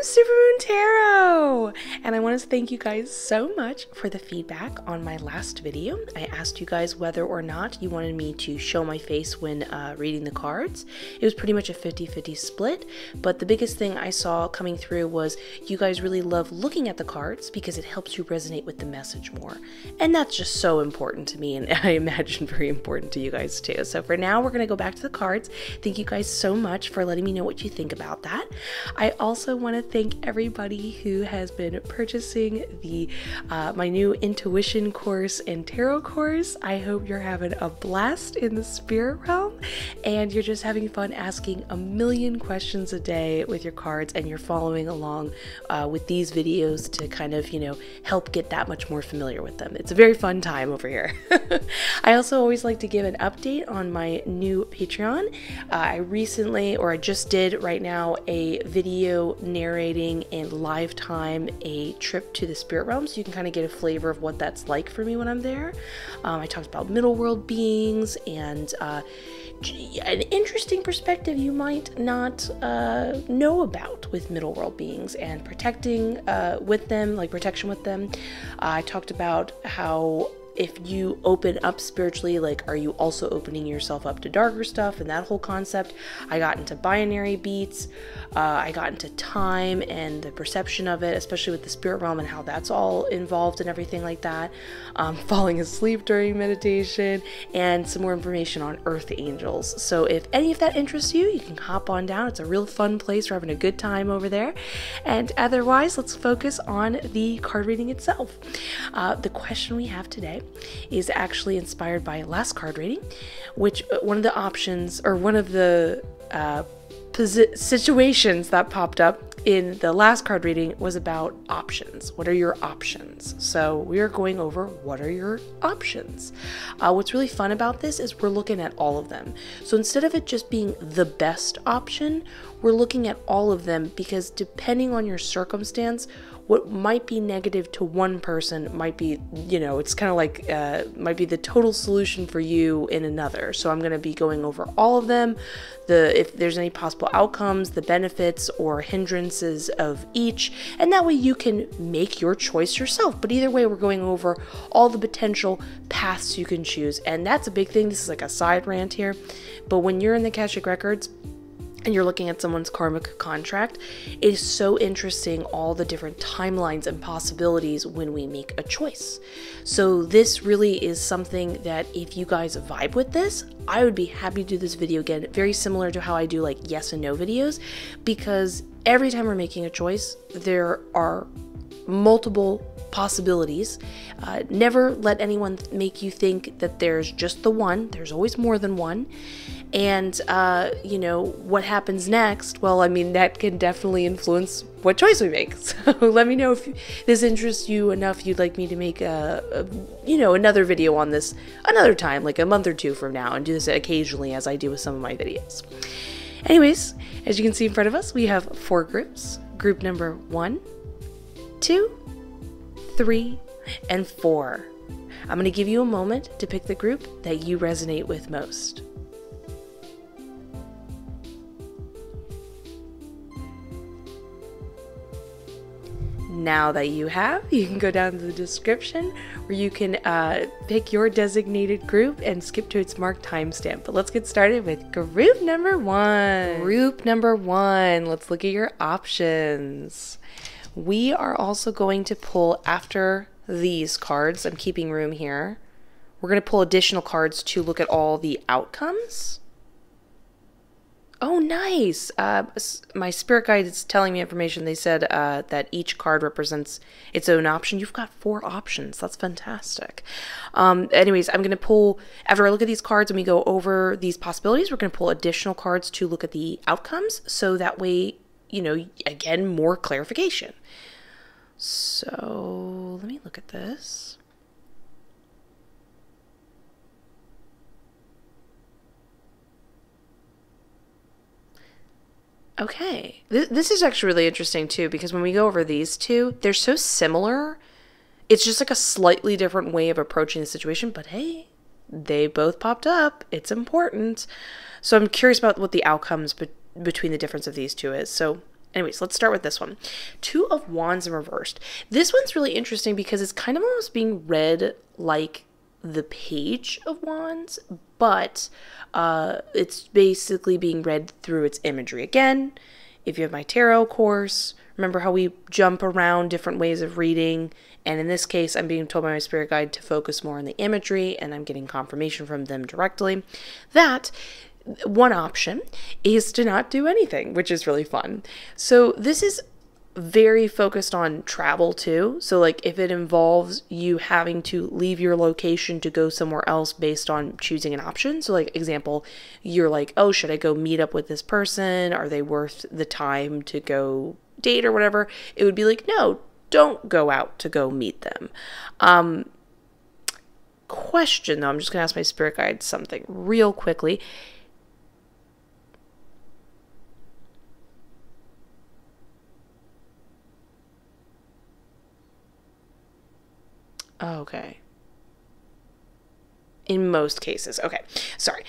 Supermoon Tarot, and I want to thank you guys so much for the feedback on my last video. I asked you guys whether or not you wanted me to show my face when reading the cards. It was pretty much a 50-50 split, but the biggest thing I saw coming through was you guys really love looking at the cards because it helps you resonate with the message more, and that's just so important to me, and I imagine very important to you guys too. So for now, we're going to go back to the cards. Thank you guys so much for letting me know what you think about that. I also want to thank everybody who has been purchasing the my new intuition course and tarot course. I hope you're having a blast in the spirit realm and you're just having fun asking a million questions a day with your cards, and you're following along with these videos to kind of, you know, help get that much more familiar with them. It's a very fun time over here. I also always like to give an update on my new Patreon. I just did right now a video narrating in live time a trip to the spirit realm, so you can kind of get a flavor of what that's like for me when I'm there. I talked about middle world beings and an interesting perspective you might not know about with middle world beings and protecting with them, like protection with them. I talked about how if you open up spiritually, like, are you also opening yourself up to darker stuff and that whole concept. I got into binary beats. I got into time and the perception of it, especially with the spirit realm and how that's all involved and everything like that. Falling asleep during meditation, and some more information on earth angels. So if any of that interests you, you can hop on down. It's a real fun place. We're having a good time over there. And otherwise, let's focus on the card reading itself. The question we have today is actually inspired by last card reading, which one of the options, or one of the situations that popped up in the last card reading was about options. What are your options? So we are going over what are your options. What's really fun about this is we're looking at all of them. So instead of it just being the best option, we're looking at all of them, because depending on your circumstance, what might be negative to one person might be, you know, it's kind of like, might be the total solution for you in another. So I'm going to be going over all of them, if there's any possible outcomes, the benefits or hindrances of each, and that way you can make your choice yourself. But either way, we're going over all the potential paths you can choose. And that's a big thing. This is like a side rant here. But when you're in the Akashic Records, and you're looking at someone's karmic contract, it is so interesting, all the different timelines and possibilities when we make a choice. So this really is something that if you guys vibe with this, I would be happy to do this video again, very similar to how I do like yes and no videos, because every time we're making a choice, there are multiple possibilities. Never let anyone make you think that there's just the one. There's always more than one. And, you know, what happens next, well, I mean, that can definitely influence what choice we make. So let me know if this interests you enough you'd like me to make you know, another video on this another time, like a month or two from now, and do this occasionally as I do with some of my videos. Anyways, as you can see in front of us, we have 4 groups. Group number 1, 2, 3, and 4. I'm going to give you a moment to pick the group that you resonate with most. Now that you have, you can go down to the description where you can pick your designated group and skip to its marked timestamp. But let's get started with group number 1. Group number 1, let's look at your options. We are also going to pull, after these cards, I'm keeping room here, we're going to pull additional cards to look at all the outcomes. Oh, nice. My spirit guide is telling me information. They said that each card represents its own option. You've got 4 options. That's fantastic. Anyways, I'm going to pull, after I look at these cards and we go over these possibilities, we're going to pull additional cards to look at the outcomes. So that way, you know, again, more clarification. So let me look at this. Okay, this is actually really interesting too, because when we go over these two, they're so similar. It's just like a slightly different way of approaching the situation, but hey, they both popped up. It's important. So I'm curious about what the outcomes between the difference of these two is. So Anyways, let's start with this one. Two of Wands in reversed. This one's really interesting because it's kind of almost being read like the Page of Wands, but it's basically being read through its imagery. Again, if you have my tarot course, remember how we jump around different ways of reading, and in this case, I'm being told by my spirit guide to focus more on the imagery, and I'm getting confirmation from them directly that one option is to not do anything, which is really fun. So this is very focused on travel too. So like if it involves you having to leave your location to go somewhere else based on choosing an option. So like example, you're like, oh, should I go meet up with this person? Are they worth the time to go date or whatever? It would be like, no, don't go out to go meet them. Question though, I'm just gonna ask my spirit guide something real quickly. Okay. In most cases. Okay. Sorry.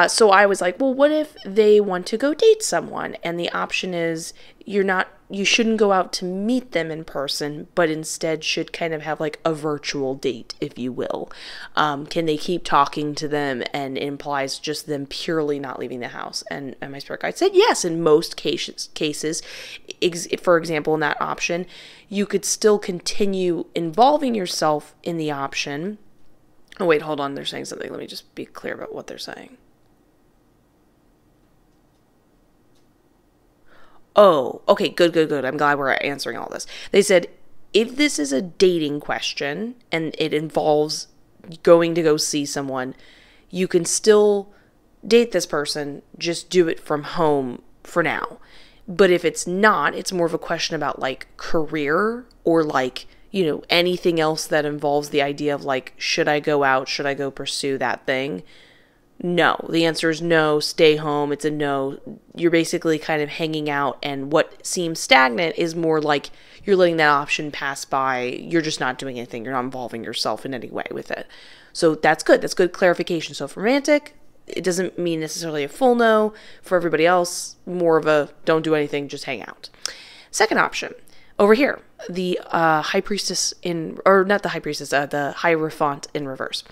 So I was like, well, what if they want to go date someone? And the option is you shouldn't go out to meet them in person, but instead should kind of have like a virtual date, if you will. Can they keep talking to them? And it implies just them purely not leaving the house. And my spirit guide said, yes, in most cases, for example, in that option, you could still continue involving yourself in the option. Oh, wait, hold on. They're saying something. Let me just be clear about what they're saying. Oh, okay, good. I'm glad we're answering all this. They said, if this is a dating question and it involves going to go see someone, you can still date this person, just do it from home for now. But if it's not, it's more of a question about like career or like, you know, anything else that involves the idea of like, should I go out? Should I go pursue that thing? No. The answer is no. Stay home. It's a no. You're basically kind of hanging out, and what seems stagnant is more like you're letting that option pass by. You're just not doing anything. You're not involving yourself in any way with it. So that's good. That's good clarification. So for romantic, it doesn't mean necessarily a full no. For everybody else, more of a don't do anything, just hang out. Second option. Over here, the High Priestess the Hierophant in reverse.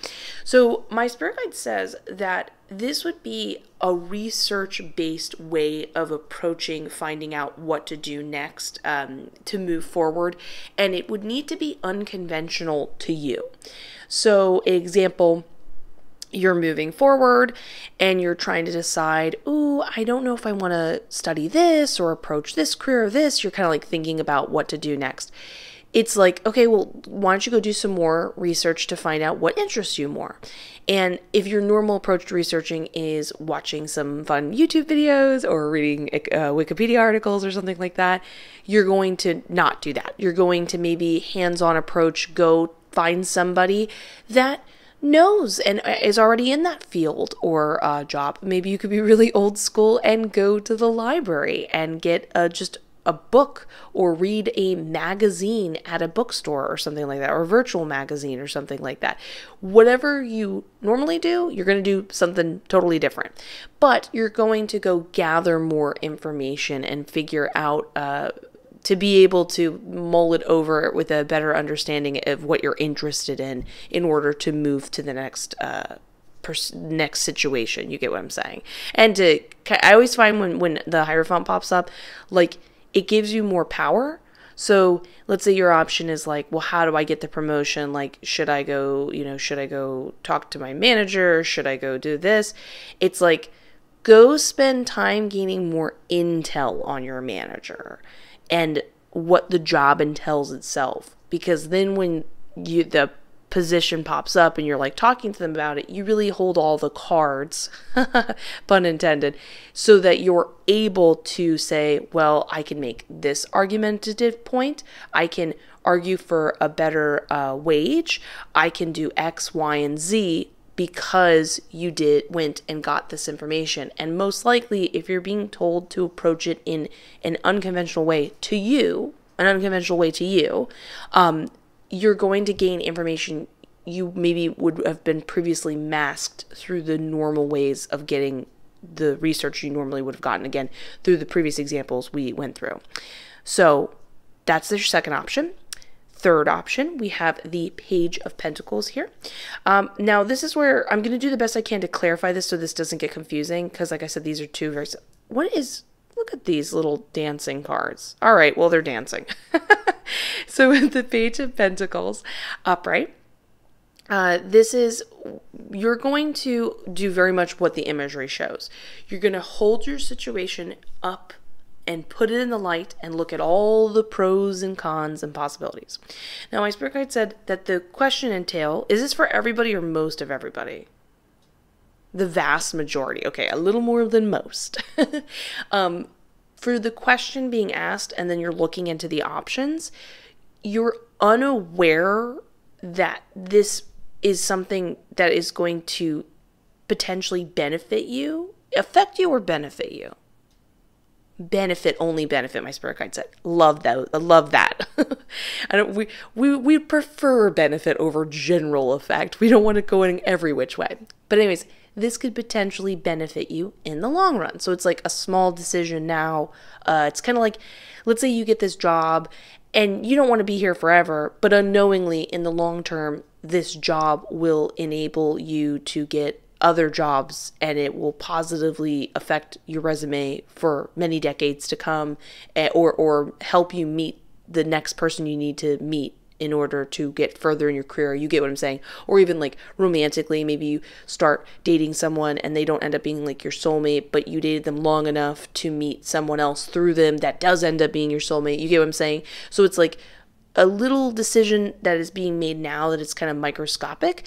So my spirit guide says that this would be a research-based way of approaching finding out what to do next to move forward, and it would need to be unconventional to you. So, example, you're moving forward and you're trying to decide, ooh, I don't know if I want to study this or approach this career or this. You're kind of like thinking about what to do next. It's like, okay, well, why don't you go do some more research to find out what interests you more? And if your normal approach to researching is watching some fun YouTube videos or reading Wikipedia articles or something like that, you're going to not do that. You're going to maybe hands-on approach, go find somebody that knows and is already in that field or job. Maybe you could be really old school and go to the library and get just a book or read a magazine at a bookstore or something like that, or a virtual magazine or something like that. Whatever you normally do, you're going to do something totally different. But you're going to go gather more information and figure out to be able to mull it over with a better understanding of what you're interested in order to move to the next next situation. You get what I'm saying? And I always find when the Hierophant pops up, like, it gives you more power. So let's say your option is like, well, how do I get the promotion? Like, should I go talk to my manager? Should I go do this? It's like, go spend time gaining more intel on your manager and what the job entails itself. Because then when the position pops up and you're like talking to them about it, you really hold all the cards, pun intended, so that you're able to say, well, I can make this argumentative point. I can argue for a better wage. I can do X, Y, and Z because you went and got this information. And most likely, if you're being told to approach it in an unconventional way to you, you're going to gain information you maybe would have been previously masked through the normal ways of getting the research you normally would have gotten, again, through the previous examples we went through. So that's your second option. Third option, we have the Page of Pentacles here. Now, this is where I'm going to do the best I can to clarify this so this doesn't get confusing, because like I said, these are two very... Look at these little dancing cards. All right, well, they're dancing. So with the Page of Pentacles upright, you're going to do very much what the imagery shows. You're going to hold your situation up and put it in the light and look at all the pros and cons and possibilities. Now, my spirit guide said that the question entail, is this for everybody or most of everybody? The vast majority. Okay, a little more than most. For the question being asked and then you're looking into the options, you're unaware that this is something that is going to potentially benefit you, affect you, or benefit you. Only benefit, my spirit guide said. Love that. I love that. We prefer benefit over general effect. We don't want to go in every which way. But anyways, this could potentially benefit you in the long run. So it's like a small decision now. It's kind of like, let's say you get this job and you don't want to be here forever, but unknowingly in the long term, this job will enable you to get other jobs, and it will positively affect your resume for many decades to come, or help you meet the next person you need to meet in order to get further in your career. You get what I'm saying? Or even like romantically, maybe you start dating someone and they don't end up being like your soulmate, but you dated them long enough to meet someone else through them that does end up being your soulmate. You get what I'm saying? So it's like a little decision that is being made now that it's kind of microscopic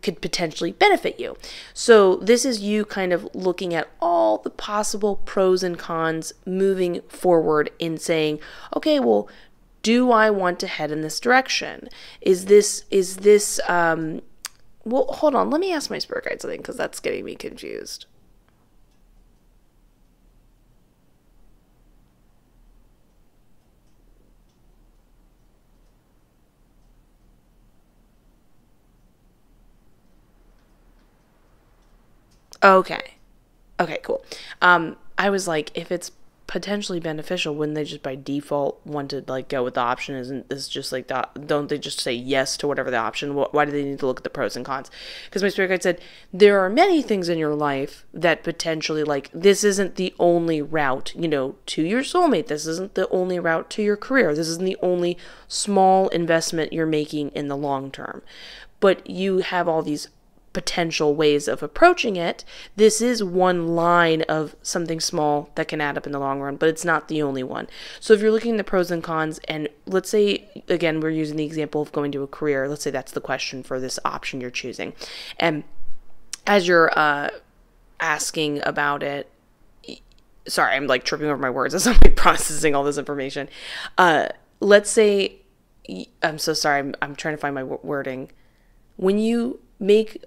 could potentially benefit you. So this is you kind of looking at all the possible pros and cons moving forward in saying, okay, well, do I want to head in this direction? Well, hold on, let me ask my spirit guide something, because that's getting me confused. Okay, cool. I was like, if it's potentially beneficial, wouldn't they just by default want to like go with the option? Isn't this just like that? Don't they just say yes to whatever the option? Why do they need to look at the pros and cons? Because my spirit guide said there are many things in your life that potentially, like, this isn't the only route, to your soulmate. This isn't the only route to your career. This isn't the only small investment you're making in the long term. But you have all these potential ways of approaching it. This is one line of something small that can add up in the long run, but it's not the only one. So if you're looking at the pros and cons, and let's say, again, we're using the example of going to a career. Let's say that's the question for this option you're choosing. And as you're asking about it, sorry, I'm like tripping over my words as I'm like processing all this information. Let's say, I'm so sorry, I'm trying to find my wording. When you make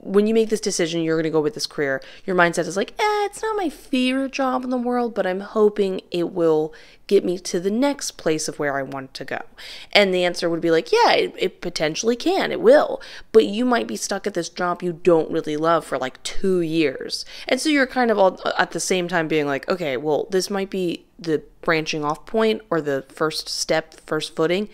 this decision, you're going to go with this career, your mindset is like, it's not my favorite job in the world, but I'm hoping it will get me to the next place of where I want to go. And the answer would be like, yeah, it potentially can, it will. But you might be stuck at this job you don't really love for like 2 years. And so you're kind of all at the same time being like, okay, well, this might be the branching off point or the first step, first footing.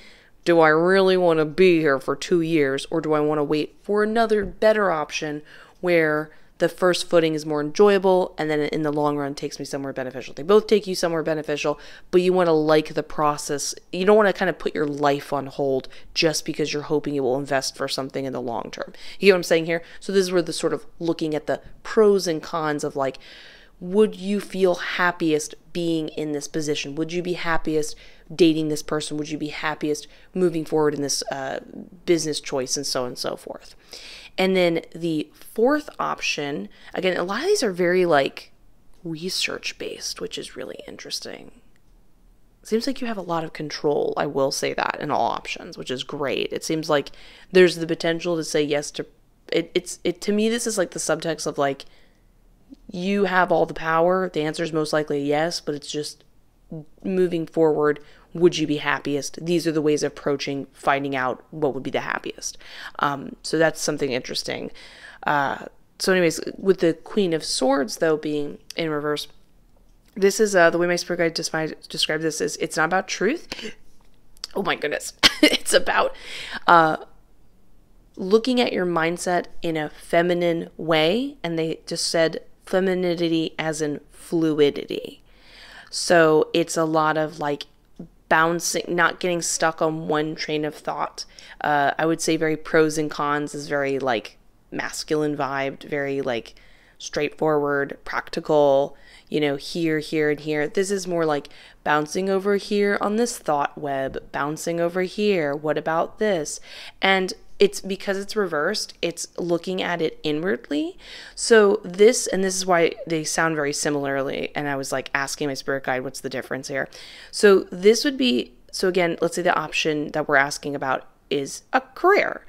Do I really want to be here for 2 years, or do I want to wait for another better option where the first footing is more enjoyable and then in the long run takes me somewhere beneficial? They both take you somewhere beneficial, but you want to like the process. You don't want to kind of put your life on hold just because you're hoping you will invest for something in the long term. You get what I'm saying here? So this is where the sort of looking at the pros and cons of like, would you feel happiest being in this position? Would you be happiest dating this person? Would you be happiest moving forward in this business choice, and so on and so forth? And then the fourth option, again, a lot of these are very like research based, which is really interesting. Seems like you have a lot of control, I will say that, in all options, which is great. It seems like there's the potential to say yes to it. To me, this is like the subtext of like, you have all the power. The answer is most likely yes, but it's just moving forward. Would you be happiest? These are the ways of approaching finding out what would be the happiest. So that's something interesting. So anyways, with the Queen of Swords, though, being in reverse, this is the way my spirit guide described this is it's not about truth. Oh my goodness. It's about looking at your mindset in a feminine way. And they just said femininity as in fluidity. So it's a lot of like bouncing, not getting stuck on one train of thought. I would say very pros and cons is very like masculine vibed, very like straightforward, practical, you know, here, here, and here. This is more like bouncing over here on this thought web, bouncing over here. What about this? And it's because it's reversed, it's looking at it inwardly. So this, and this is why they sound very similarly. And I was like asking my spirit guide, what's the difference here? So this would be, so again, let's say the option that we're asking about is a career.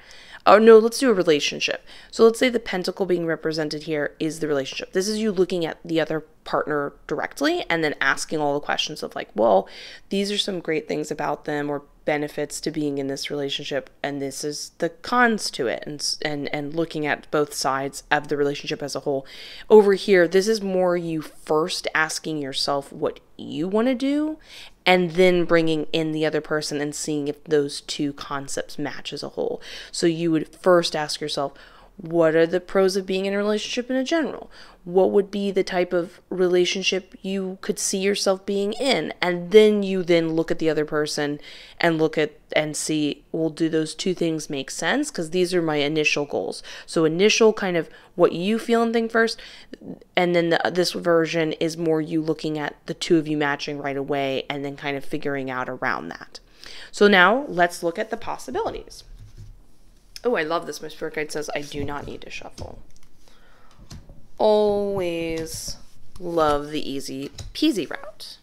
Oh no, let's do a relationship. So let's say the pentacle being represented here is the relationship. This is you looking at the other partner directly and then asking all the questions of like, well, these are some great things about them or benefits to being in this relationship, and this is the cons to it, and looking at both sides of the relationship as a whole. Over here, this is more you first asking yourself what you want to do and then bringing in the other person and seeing if those two concepts match as a whole. So you would first ask yourself, what are the pros of being in a relationship in a general? What would be the type of relationship you could see yourself being in? And then you then look at the other person and look at and see, well, do those two things make sense? Because these are my initial goals. So initial kind of what you feel and think first. And then this version is more you looking at the two of you matching right away and then kind of figuring out around that. So now let's look at the possibilities. Oh, I love this. My spirit guide says I do not need to shuffle. Always love the easy peasy route.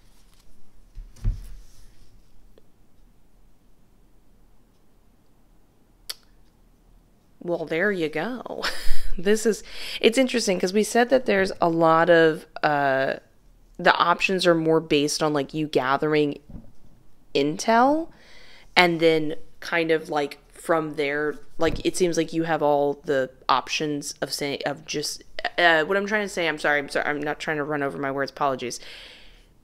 Well, there you go. It's interesting because we said that there's a lot of, the options are more based on like you gathering intel and then kind of like from there, like it seems like you have all the options of saying, of just, what I'm trying to say, I'm sorry, I'm not trying to run over my words, apologies.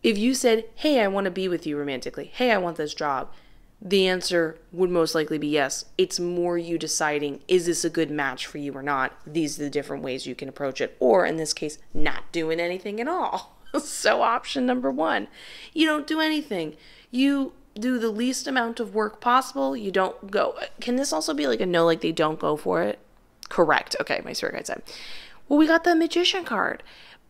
If you said, hey, I want to be with you romantically, hey, I want this job, the answer would most likely be yes. It's more you deciding, is this a good match for you or not? These are the different ways you can approach it. Or in this case, not doing anything at all. So option number one, you don't do anything. You do the least amount of work possible. You don't go. Can this also be like a no, like they don't go for it? Correct. Okay, my spirit guide said. Well, we got the Magician card.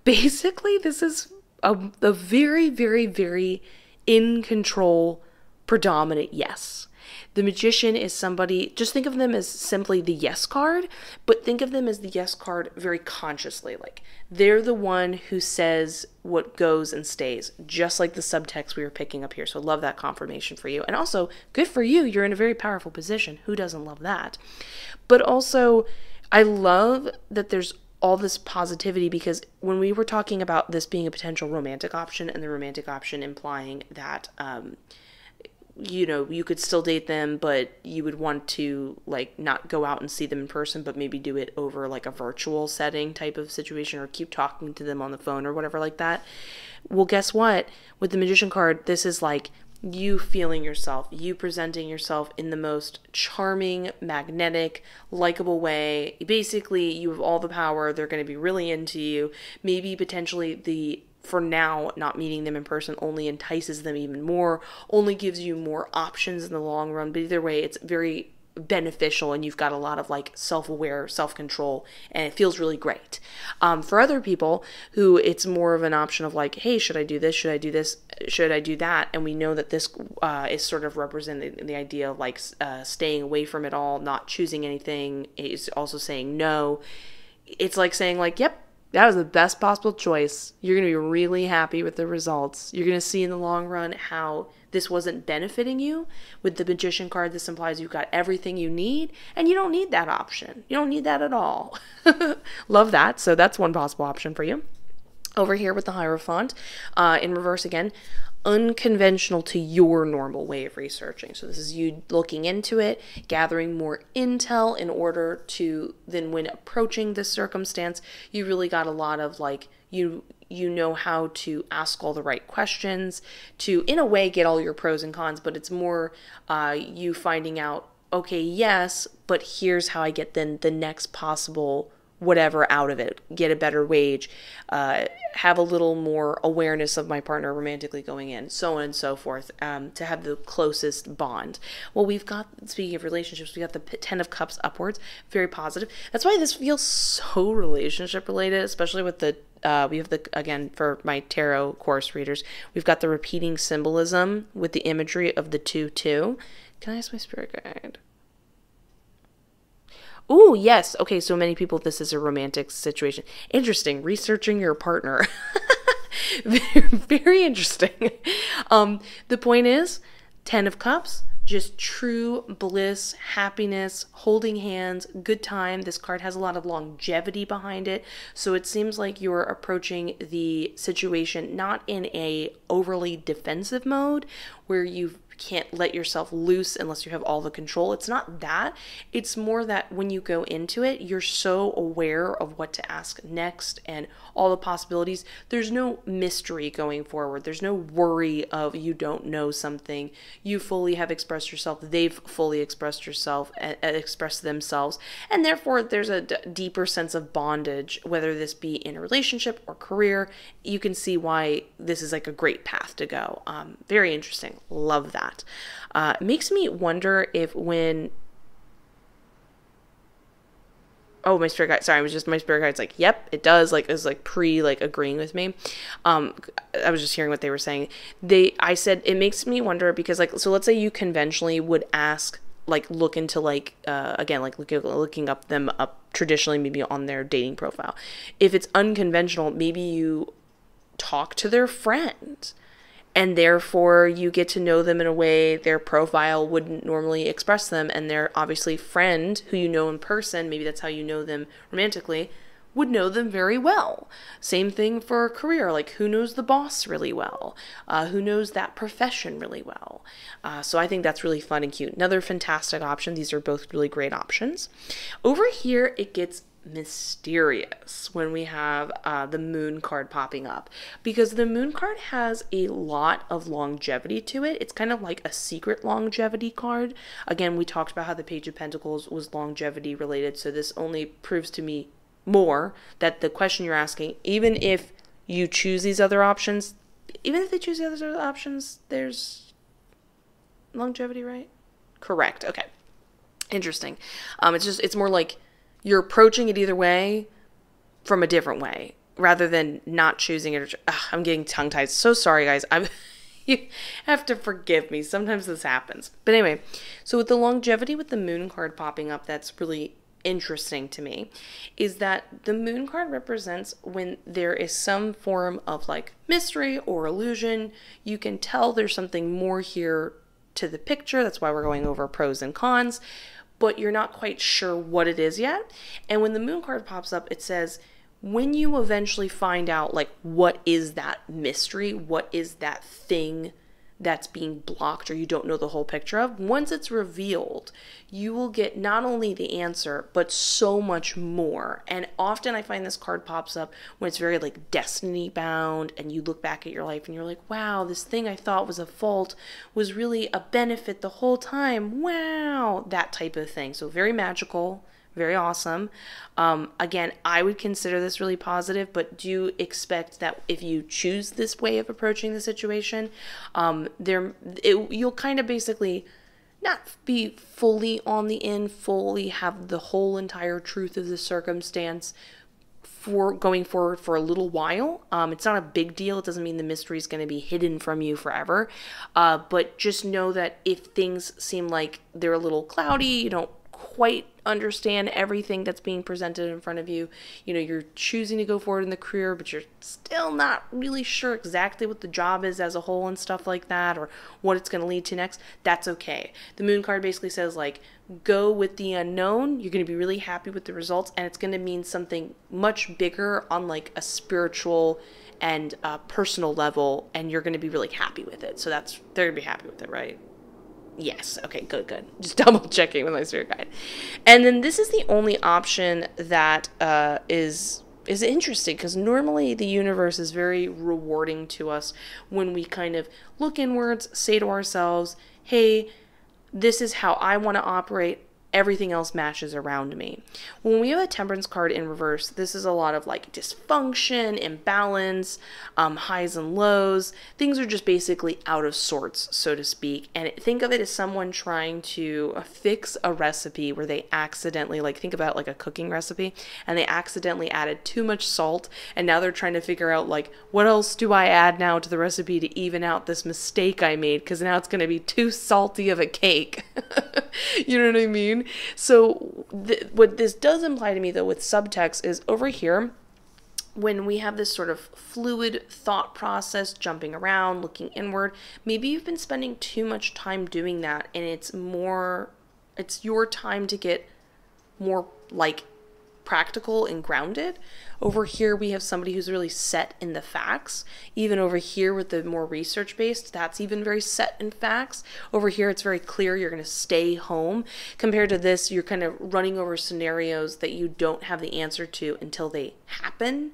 Basically, this is a very, very, very in control, predominant yes. The Magician is somebody, just think of them as simply the yes card, but think of them as the yes card very consciously. Like they're the one who says what goes and stays, just like the subtext we were picking up here. So love that confirmation for you. And also, good for you. You're in a very powerful position. Who doesn't love that? But also, I love that there's all this positivity, because when we were talking about this being a potential romantic option and the romantic option implying that, you know, you could still date them, but you would want to like not go out and see them in person, but maybe do it over like a virtual setting type of situation, or keep talking to them on the phone or whatever like that. Well, guess what? With the Magician card, this is like you feeling yourself, you presenting yourself in the most charming, magnetic, likable way. Basically, you have all the power. They're going to be really into you. Maybe potentially for now, not meeting them in person only entices them even more, only gives you more options in the long run. But either way, it's very beneficial, and you've got a lot of like self-aware, self-control, and it feels really great. For other people who it's more of an option of like, hey, should I do this? Should I do this? Should I do that? And we know that this is sort of representing the idea of like staying away from it all, not choosing anything. It's also saying no. It's like saying like, yep, that was the best possible choice. You're going to be really happy with the results. You're going to see in the long run how this wasn't benefiting you. With the Magician card, this implies you've got everything you need, and you don't need that option. You don't need that at all. Love that. So that's one possible option for you. Over here with the Hierophant, in reverse again, unconventional to your normal way of researching. So this is you looking into it, gathering more intel in order to then, when approaching this circumstance, you really got a lot of like, you know how to ask all the right questions to, in a way, get all your pros and cons, but it's more you finding out, okay, yes, but here's how I get then the next possible whatever out of it, get a better wage, have a little more awareness of my partner romantically going in, so on and so forth, to have the closest bond. Well, we've got, speaking of relationships, we got the 10 of Cups upwards, very positive. That's why this feels so relationship related, especially with the, we have the, again, for my tarot course readers, we've got the repeating symbolism with the imagery of the 2-2. Can I ask my spirit guide? Oh, yes. Okay, so many people, this is a romantic situation. Interesting. Researching your partner. Very, very interesting. The point is, 10 of Cups, just true bliss, happiness, holding hands, good time. This card has a lot of longevity behind it. So it seems like you're approaching the situation not in a overly defensive mode where you can't let yourself loose unless you have all the control. It's not that. It's more that when you go into it, you're so aware of what to ask next and all the possibilities. There's no mystery going forward. There's no worry of you don't know something. You fully have expressed yourself. They've fully expressed yourself, expressed themselves. And therefore, there's a deeper sense of bondage, whether this be in a relationship or career. You can see why this is like a great path to go. Very interesting. Love that. It makes me wonder if when, oh, my spirit guide, sorry, my spirit guide's like, yep, it does, like, is like agreeing with me. I was just hearing what they were saying. I said, it makes me wonder because, like, so let's say you conventionally would ask, like, look into, like, again, like looking up them up traditionally, maybe on their dating profile. If it's unconventional, maybe you talk to their friend, and therefore you get to know them in a way their profile wouldn't normally express them, and their obviously friend who you know in person, maybe that's how you know them romantically, would know them very well. Same thing for a career, like who knows the boss really well, who knows that profession really well. So I think that's really fun and cute. Another fantastic option. These are both really great options. Over here it gets mysterious when we have the Moon card popping up, because the Moon card has a lot of longevity to it. It's kind of like a secret longevity card. Again, we talked about how the Page of Pentacles was longevity related, so this only proves to me more that the question you're asking, even if you choose these other options, even if they choose the other options, there's longevity, right? Correct. Okay. Interesting. It's more like you're approaching it either way from a different way rather than not choosing it. I'm getting tongue-tied. So sorry, guys. You have to forgive me. Sometimes this happens. But anyway, so with the longevity with the Moon card popping up, that's really interesting to me, is that the Moon card represents when there is some form of like mystery or illusion. You can tell there's something more here to the picture. That's why we're going over pros and cons, but you're not quite sure what it is yet. And when the Moon card pops up, it says, when you eventually find out, like, what is that mystery, what is that thing that's being blocked or you don't know the whole picture of, once it's revealed, you will get not only the answer, but so much more. And often I find this card pops up when it's very like destiny bound, and you look back at your life and you're like, wow, this thing I thought was a fault was really a benefit the whole time. Wow, that type of thing. So very magical, very awesome. Again, I would consider this really positive, but do expect that if you choose this way of approaching the situation, you'll kind of basically not be fully on the in, fully have the whole entire truth of the circumstance for going forward for a little while. It's not a big deal. It doesn't mean the mystery is going to be hidden from you forever. But just know that if things seem like they're a little cloudy, you don't quite understand everything that's being presented in front of you, you know, you're choosing to go forward in the career, but you're still not really sure exactly what the job is as a whole and stuff like that, or what it's going to lead to next, that's okay. The Moon card basically says, like, go with the unknown. You're going to be really happy with the results, and it's going to mean something much bigger on like a spiritual and personal level, and you're going to be really happy with it. So they're going to be happy with it, right? Yes. Okay, good. Just double checking with my spirit guide. And then this is the only option that is interesting, because normally the universe is very rewarding to us when we kind of look inwards, say to ourselves, hey, this is how I want to operate. Everything else matches around me. When we have a Temperance card in reverse, this is a lot of like dysfunction, imbalance, highs and lows. Things are just basically out of sorts, so to speak. And think of it as someone trying to fix a recipe where they accidentally, like think about like a cooking recipe, and they accidentally added too much salt, and now they're trying to figure out like, what else do I add now to the recipe to even out this mistake I made, because now it's going to be too salty of a cake. You know what I mean? So what this does imply to me, though, with subtext is over here, when we have this sort of fluid thought process, jumping around, looking inward, maybe you've been spending too much time doing that, and it's your time to get more like practical and grounded. Over here we have somebody who's really set in the facts. Even over here with the more research based, that's even very set in facts. Over here it's very clear you're going to stay home. Compared to this, you're kind of running over scenarios that you don't have the answer to until they happen.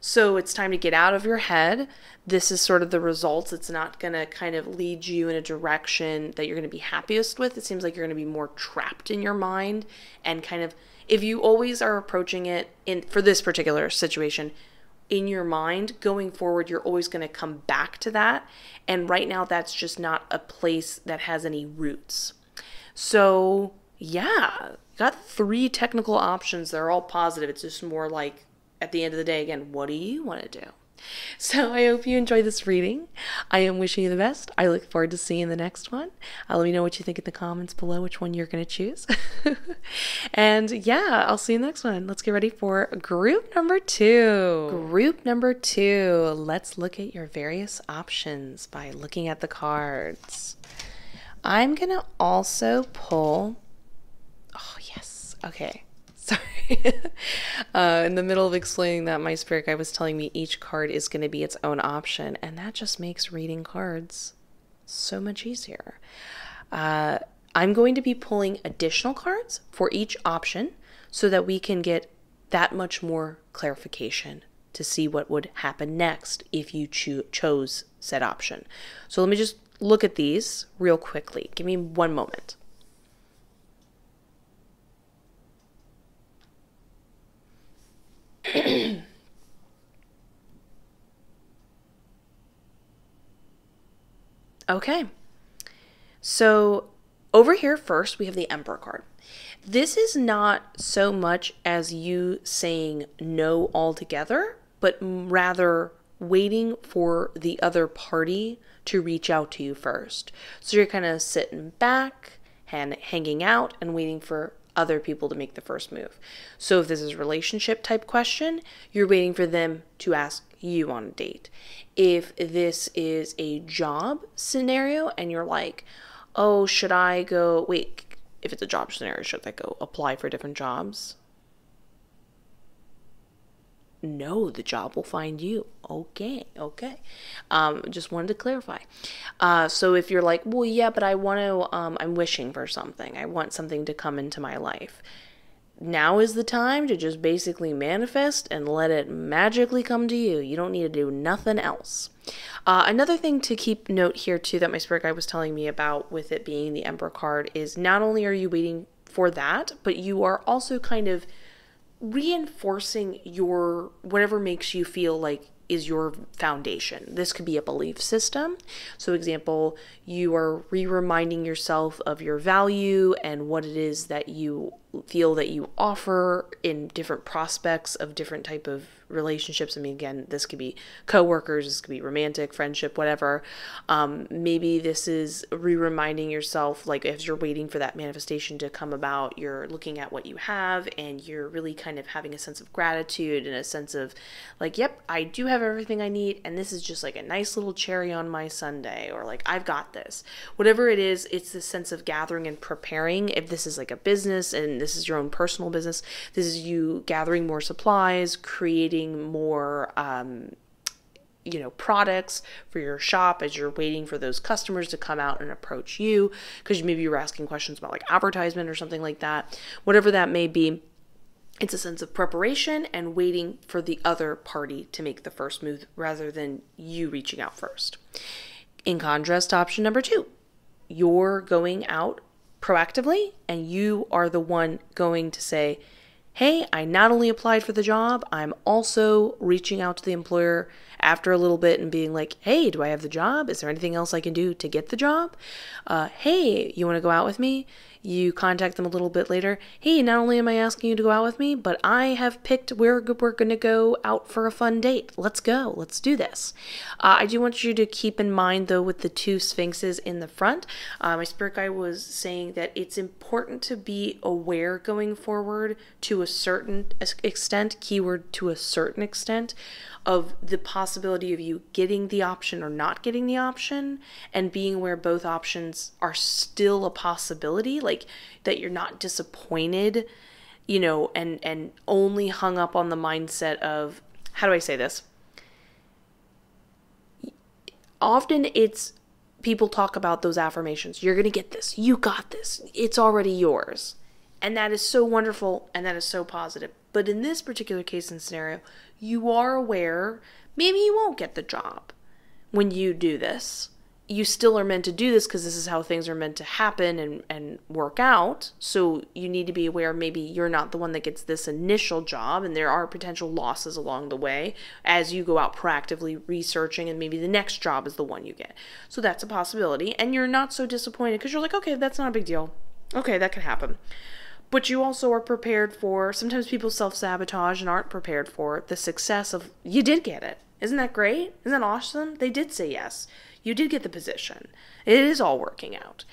So it's time to get out of your head. This is sort of the results. It's not going to kind of lead you in a direction that you're going to be happiest with. It seems like you're going to be more trapped in your mind, and kind of, if you always are approaching it for this particular situation in your mind, going forward, you're always going to come back to that. And right now, that's just not a place that has any roots. So yeah, got 3 technical options. They're all positive. It's just more like, at the end of the day, again, what do you want to do? So I hope you enjoyed this reading. I am wishing you the best. I look forward to seeing the next one. Let me know what you think in the comments below, which one you're going to choose. And yeah, I'll see you in the next one. Let's get ready for group number 2. Group number 2. Let's look at your various options by looking at the cards. I'm going to also pull... Oh, yes. Okay. Sorry. In the middle of explaining that, my spirit guide was telling me each card is going to be its own option, and that just makes reading cards so much easier. I'm going to be pulling additional cards for each option so that we can get that much more clarification to see what would happen next if you chose said option. So let me just look at these real quickly. Give me one moment. Okay, so over here first we have the Emperor card. This is not so much as you saying no altogether, but rather waiting for the other party to reach out to you first. So you're kind of sitting back and hanging out and waiting for other people to make the first move. So if this is a relationship type question, you're waiting for them to ask you on a date. If this is a job scenario and you're like, oh, should I go, wait, if it's a job scenario, should I go apply for different jobs? No, the job will find you. Okay. Just wanted to clarify. So if you're like, well, yeah, but I want to, I'm wishing for something. I want something to come into my life. Now is the time to just basically manifest and let it magically come to you. You don't need to do nothing else. Another thing to keep note here too that my spirit guide was telling me about with it being the Emperor card is not only are you waiting for that, but you are also kind of reinforcing your whatever makes you feel like is your foundation. This could be a belief system. So example, you are reminding yourself of your value and what it is that you feel that you offer in different prospects of different type of relationships. I mean, again, this could be coworkers, this could be romantic, friendship, whatever. Maybe this is reminding yourself, like as you're waiting for that manifestation to come about, you're looking at what you have and you're really kind of having a sense of gratitude and a sense of like, yep, I do have everything I need, and this is just like a nice little cherry on my sundae, or like, I've got this. Whatever it is, it's the sense of gathering and preparing. If this is like a business and this is your own personal business, this is you gathering more supplies, creating more products for your shop as you're waiting for those customers to come out and approach you, because maybe you were asking questions about like advertisement or something like that. Whatever that may be, it's a sense of preparation and waiting for the other party to make the first move rather than you reaching out first. In contrast to option number 2, you're going out proactively and you are the one going to say, hey, I not only applied for the job, I'm also reaching out to the employer after a little bit and being like, hey, do I have the job? Is there anything else I can do to get the job? Hey, you want to go out with me? You contact them a little bit later. Hey, not only am I asking you to go out with me, but I have picked where we're going to go out for a fun date. Let's go. Let's do this. I do want you to keep in mind, though, with the 2 sphinxes in the front, my spirit guide was saying that it's important to be aware going forward to a certain extent, keyword to a certain extent, of the possibility of you getting the option or not getting the option, and being aware both options are still a possibility, like that you're not disappointed, and only hung up on the mindset of, how do I say this? Often it's, people talk about those affirmations. You're going to get this. You got this. It's already yours. And that is so wonderful and that is so positive. But in this particular case and scenario, you are aware maybe you won't get the job when you do this. You still are meant to do this because this is how things are meant to happen and work out. So you need to be aware maybe you're not the one that gets this initial job, and there are potential losses along the way as you go out proactively researching, and maybe the next job is the one you get. So that's a possibility, and you're not so disappointed because you're like, okay, that's not a big deal. Okay, that can happen. But you also are prepared for, sometimes people self-sabotage and aren't prepared for the success of, you did get it. Isn't that great? Isn't that awesome? They did say yes. You did get the position. It is all working out.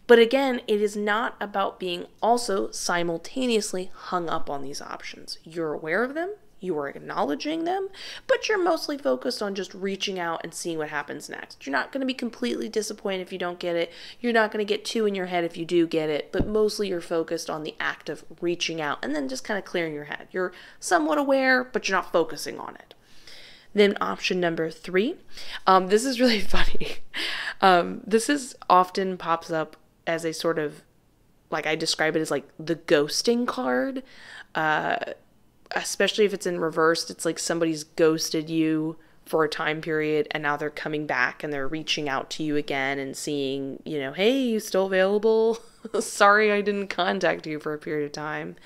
But again, it is not about being also simultaneously hung up on these options. You're aware of them, you are acknowledging them, but you're mostly focused on just reaching out and seeing what happens next. You're not going to be completely disappointed if you don't get it. You're not going to get 2 in your head if you do get it, but mostly you're focused on the act of reaching out and then just kind of clearing your head. You're somewhat aware, but you're not focusing on it. Then option number 3, this is really funny. This is often pops up as a sort of, like I describe it as like the ghosting card, especially if it's in reverse. It's like somebody's ghosted you for a time period and now they're coming back and they're reaching out to you again and seeing, hey, you still available? Sorry I didn't contact you for a period of time.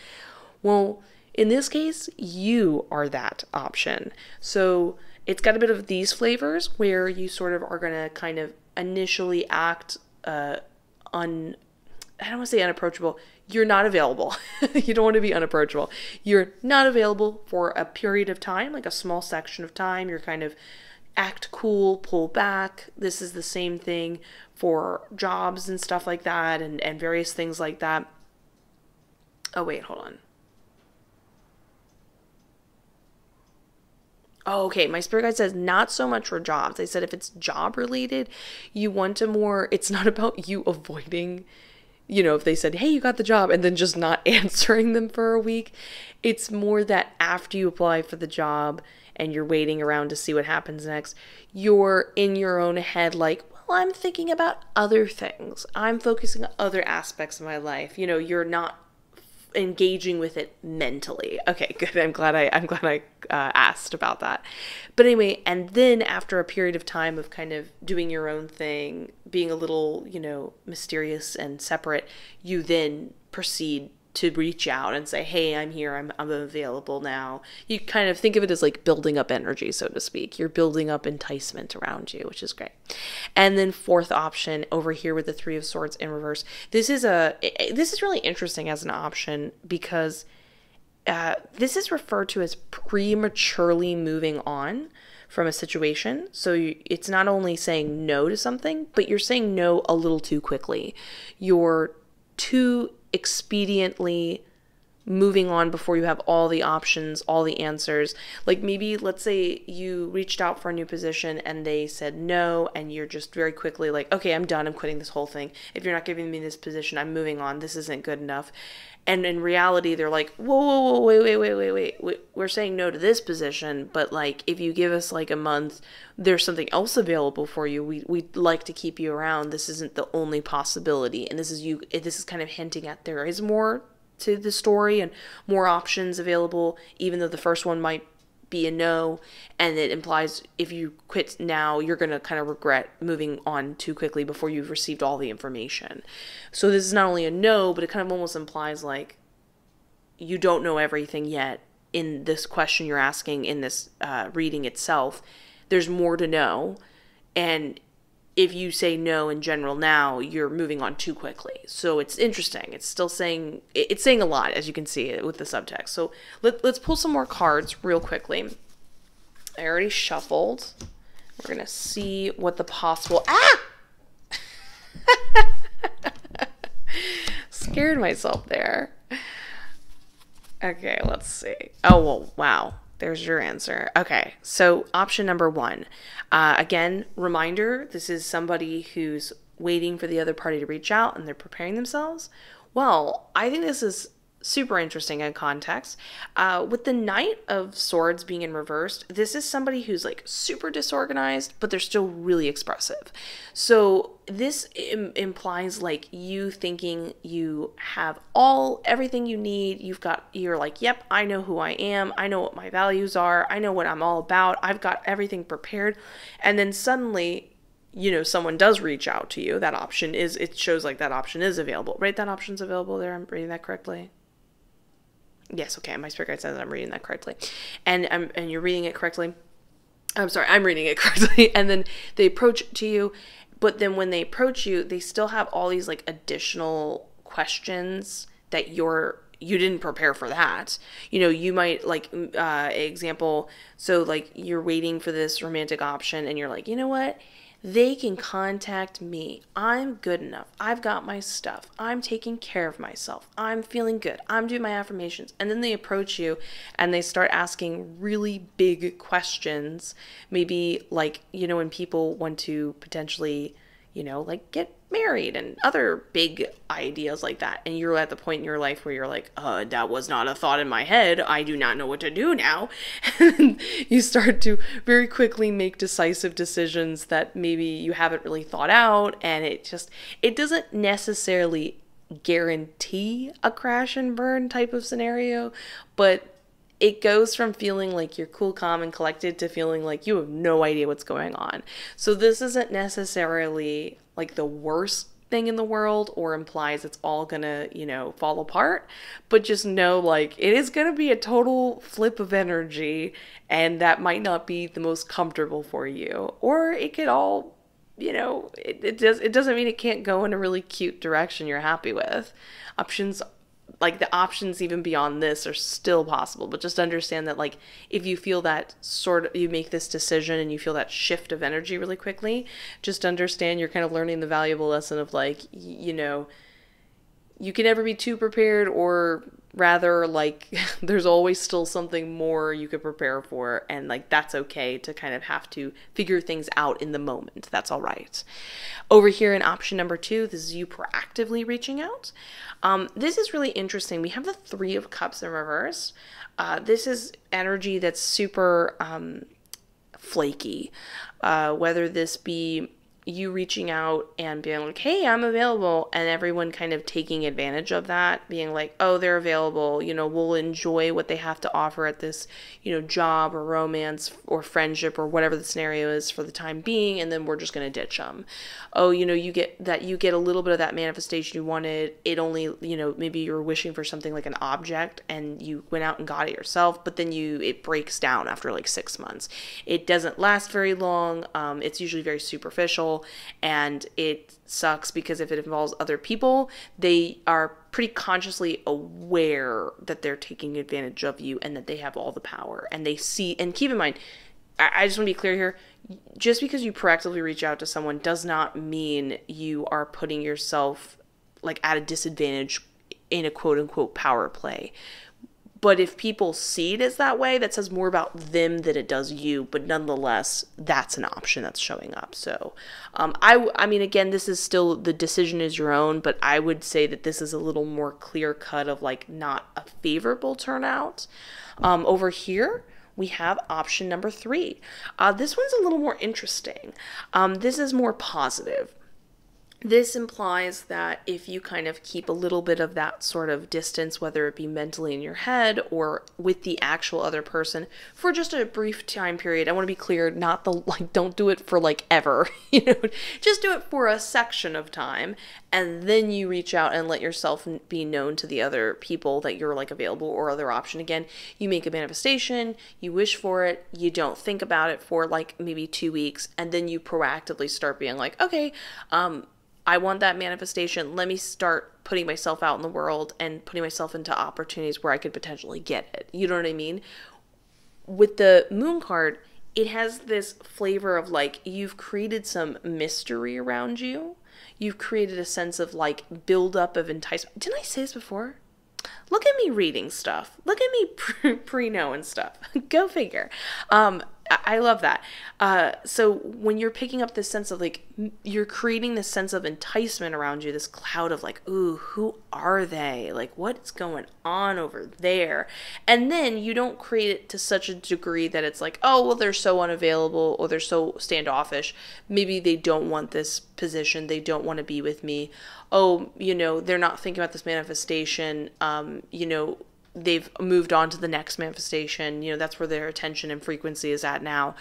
Well, in this case, you are that option. So it's got a bit of these flavors where you sort of are going to kind of initially act I don't want to say unapproachable. You're not available. You don't want to be unapproachable. You're not available for a period of time, like a small section of time. You're kind of act cool, pull back. This is the same thing for jobs and stuff like that, and various things like that. Oh, wait, hold on. Oh, okay. My spirit guide says not so much for jobs. They said if it's job related, you want to more, it's not about you avoiding, if they said, hey, you got the job, and then just not answering them for a week. It's more that after you apply for the job and you're waiting around to see what happens next, you're in your own head like, well, I'm thinking about other things. I'm focusing on other aspects of my life. You're not engaging with it mentally. Okay, good. I'm glad I asked about that. But anyway, and then after a period of time of kind of doing your own thing, being a little, mysterious and separate, you then proceed to reach out and say, hey, I'm here. I'm available now. You kind of think of it as like building up energy, so to speak. You're building up enticement around you, which is great. And then 4th option over here with the 3 of Swords in reverse. This is really interesting as an option because this is referred to as prematurely moving on from a situation. So it's not only saying no to something, but you're saying no a little too quickly. You're too expediently moving on before you have all the options, all the answers. Like maybe let's say you reached out for a new position and they said no, and you're just very quickly like, okay, I'm done, I'm quitting this whole thing. If you're not giving me this position, I'm moving on. This isn't good enough. And in reality, they're like, whoa, wait. We're saying no to this position, but like if you give us like a month, there's something else available for you. We'd like to keep you around. This isn't the only possibility. And this is kind of hinting at there is more to the story and more options available, even though the first one might be a no, and it implies if you quit now, you're going to kind of regret moving on too quickly before you've received all the information. So this is not only a no, but it kind of almost implies like you don't know everything yet in this question you're asking in this reading itself. There's more to know, and if you say no in general now, you're moving on too quickly. So it's interesting. It's still saying, it's saying a lot, as you can see with the subtext. So let's pull some more cards real quickly. I already shuffled. We're going to see what the possible, scared myself there. Okay, let's see. Oh, well, wow. There's your answer. Okay, so option number 1. Again, reminder, this is somebody who's waiting for the other party to reach out and they're preparing themselves. Well, I think this is super interesting in context. With the Knight of Swords being in reversed, this is somebody who's like super disorganized, but they're still really expressive. So this implies like you thinking you have everything you need. You're like, yep, I know who I am. I know what my values are. I know what I'm all about. I've got everything prepared. And then suddenly, someone does reach out to you. It shows like that option is available, right? That option's available there. I'm reading that correctly. Yes, okay, my spirit guide says I'm reading that correctly. And you're reading it correctly. I'm sorry, I'm reading it correctly. And then they approach to you, but then when they approach you, they still have all these like additional questions that you didn't prepare for that. You might like, example, so like you're waiting for this romantic option and you're like, you know what? They can contact me. I'm good enough. I've got my stuff. I'm taking care of myself. I'm feeling good. I'm doing my affirmations. And then they approach you and they start asking really big questions. Maybe like, when people want to potentially, like get married and other big ideas like that. And you're at the point in your life where you're like, that was not a thought in my head. I do not know what to do now. And you start to very quickly make decisive decisions that maybe you haven't really thought out. And it doesn't necessarily guarantee a crash and burn type of scenario, but it goes from feeling like you're cool, calm, and collected to feeling like you have no idea what's going on. So this isn't necessarily like the worst thing in the world or implies it's all gonna, fall apart, but just know like it is gonna be a total flip of energy, and that might not be the most comfortable for you. Or it could all, it doesn't mean it can't go in a really cute direction you're happy with. The options even beyond this are still possible, but just understand that like if you feel that you make this decision and you feel that shift of energy really quickly, just understand you're kind of learning the valuable lesson of like, you can never be too prepared, or rather like there's always still something more you could prepare for, and like that's okay to kind of have to figure things out in the moment. That's all right. Over here in option number 2, this is you proactively reaching out. This is really interesting. We have the 3 of Cups in reverse. This is energy that's super flaky, whether this be you reaching out and being like, hey, I'm available, and everyone kind of taking advantage of that, being like, oh, they're available, we'll enjoy what they have to offer at this, job or romance or friendship or whatever the scenario is for the time being, and then we're just going to ditch them. Oh, you get a little bit of that manifestation you wanted. It only, maybe you're wishing for something like an object and you went out and got it yourself, but then it breaks down after like 6 months. It doesn't last very long. It's usually very superficial. And it sucks because if it involves other people, they are pretty consciously aware that they're taking advantage of you and that they have all the power. And they see, and keep in mind, I just want to be clear here, just because you proactively reach out to someone does not mean you are putting yourself like at a disadvantage in a quote-unquote power play. But if people see it as that way, that says more about them than it does you. But nonetheless, that's an option that's showing up. So I mean, again, this is still, the decision is your own, but I would say that this is a little more clear cut of like not a favorable turnout. Over here, we have option number 3. This one's a little more interesting. This is more positive. This implies that if you kind of keep a little bit of that sort of distance, whether it be mentally in your head or with the actual other person for just a brief time period, I want to be clear, not the, like, don't do it for like ever, you know, just do it for a section of time. And then you reach out and let yourself be known to the other people that you're like available, or other option. Again, you make a manifestation, you wish for it, you don't think about it for like maybe 2 weeks, and then you proactively start being like, okay, I want that manifestation. Let me start putting myself out in the world and putting myself into opportunities where I could potentially get it. You know what I mean? With the Moon card, it has this flavor of like, you've created some mystery around you. You've created a sense of like buildup of enticement. Didn't I say this before? Look at me reading stuff. Look at me pre-knowing stuff. Go figure. I love that. So when you're picking up this sense of like, you're creating this sense of enticement around you, this cloud of like, ooh, who are they? Like, what's going on over there? And then you don't create it to such a degree that it's like, oh, well, they're so unavailable, or they're so standoffish. Maybe they don't want this position. They don't want to be with me. Oh, you know, they're not thinking about this manifestation. You know, they've moved on to the next manifestation. You know, that's where their attention and frequency is at now.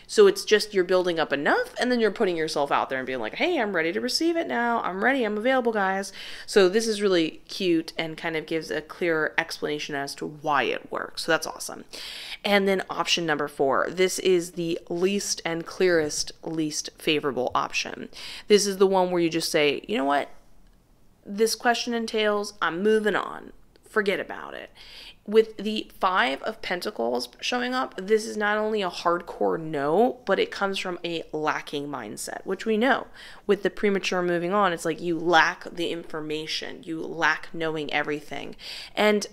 So it's just, you're building up enough, and then you're putting yourself out there and being like, hey, I'm ready to receive it now. I'm ready. I'm available, guys. So this is really cute and kind of gives a clearer explanation as to why it works. So that's awesome. And then option number 4, this is the least and clearest, least favorable option. This is the one where you just say, you know what? This question entails, I'm moving on. Forget about it. With the 5 of Pentacles showing up, this is not only a hardcore no, but it comes from a lacking mindset, which we know. With the premature moving on, it's like you lack the information. You lack knowing everything. And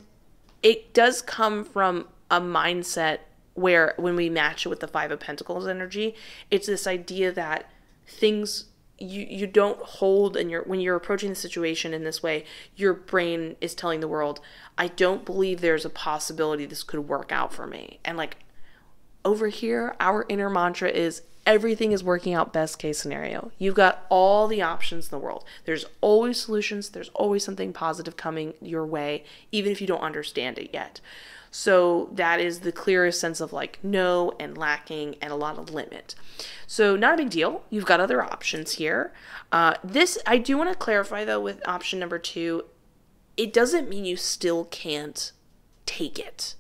it does come from a mindset where, when we match it with the 5 of Pentacles energy, it's this idea that things you don't hold, and when you're approaching the situation in this way, your brain is telling the world, I don't believe there's a possibility this could work out for me. And like over here, our inner mantra is, everything is working out best case scenario. You've got all the options in the world. There's always solutions. There's always something positive coming your way, even if you don't understand it yet. So that is the clearest sense of like no and lacking and a lot of limit. So not a big deal. You've got other options here. This, I do want to clarify though, with option number 2, it doesn't mean you still can't take it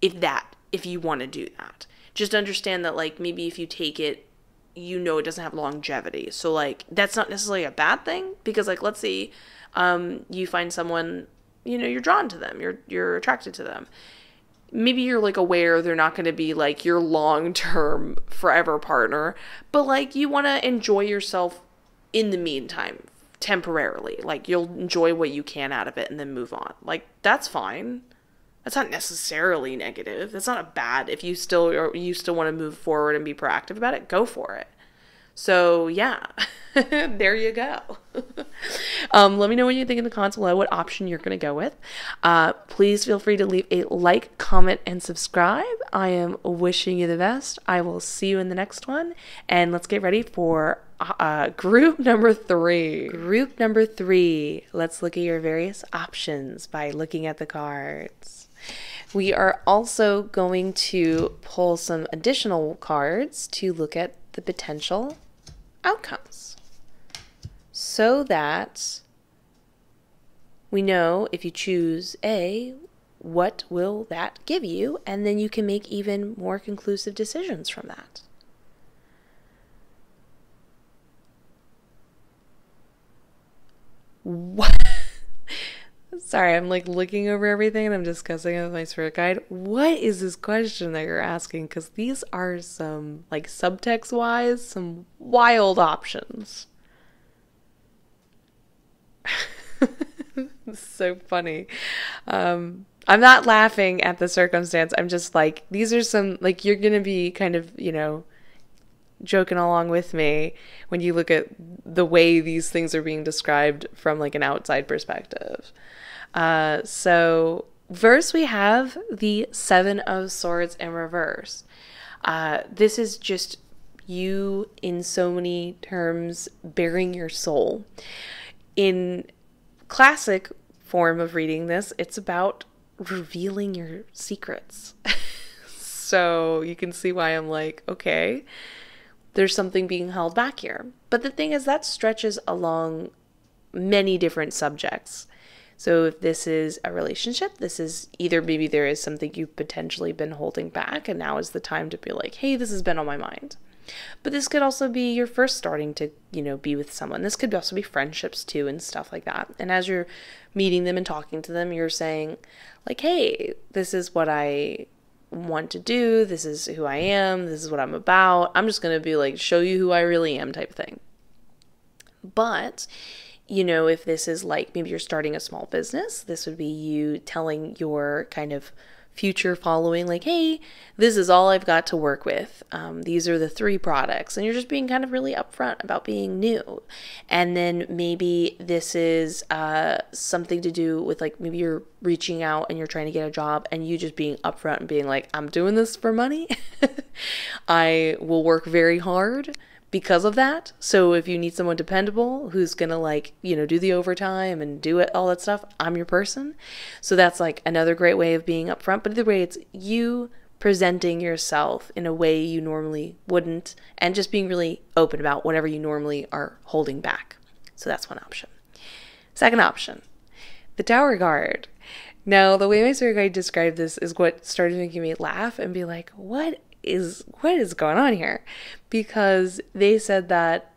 if you want to do that. Just understand that like maybe if you take it, you know it doesn't have longevity. So like that's not necessarily a bad thing, because like let's say you find someone, you know, you're drawn to them, you're attracted to them. Maybe you're like aware they're not going to be like your long-term forever partner, but like you want to enjoy yourself in the meantime, temporarily. Like you'll enjoy what you can out of it and then move on. Like that's fine. That's not necessarily negative. That's not a bad, if you still want to move forward and be proactive about it, go for it. So yeah, there you go. Let me know what you think in the comments below, what option you're going to go with. Please feel free to leave a like, comment, and subscribe. I am wishing you the best. I will see you in the next one. And let's get ready for group number 3. Group number 3. Let's look at your various options by looking at the cards. We are also going to pull some additional cards to look at the potential outcomes, so that we know if you choose A, what will that give you, and then you can make even more conclusive decisions from that. What? Sorry, I'm like looking over everything and I'm discussing it with my spirit guide. What is this question that you're asking? Because these are some, like subtext wise, some wild options. So funny. I'm not laughing at the circumstance. I'm just like, these are some, like, you're going to be kind of, you know, joking along with me when you look at the way these things are being described from like an outside perspective. So first we have the Seven of Swords in reverse. This is just you in so many terms bearing your soul. In classic form of reading this, it's about revealing your secrets. So you can see why I'm like, okay, there's something being held back here. But the thing is, that stretches along many different subjects. So if this is a relationship, this is either maybe there is something you've potentially been holding back and now is the time to be like, hey, this has been on my mind. But this could also be you're first starting to, you know, be with someone. This could also be friendships too and stuff like that. And as you're meeting them and talking to them, you're saying like, hey, this is what I want to do. This is who I am. This is what I'm about. I'm just going to be like, show you who I really am type of thing. But, you know, if this is like, maybe you're starting a small business, this would be you telling your kind of future following, like, hey, this is all I've got to work with. These are the 3 products. And you're just being kind of really upfront about being new. And then maybe this is something to do with like, maybe you're reaching out and you're trying to get a job and you just being upfront and being like, I'm doing this for money. I will work very hard because of that. So if you need someone dependable who's gonna like, you know, do the overtime and do it, all that stuff, I'm your person. So that's like another great way of being upfront. But either way, it's you presenting yourself in a way you normally wouldn't and just being really open about whatever you normally are holding back. So that's one option. Second option, the Tower card. Now, the way my spirit guide described this is what started making me laugh and be like, what is going on here? Because they said that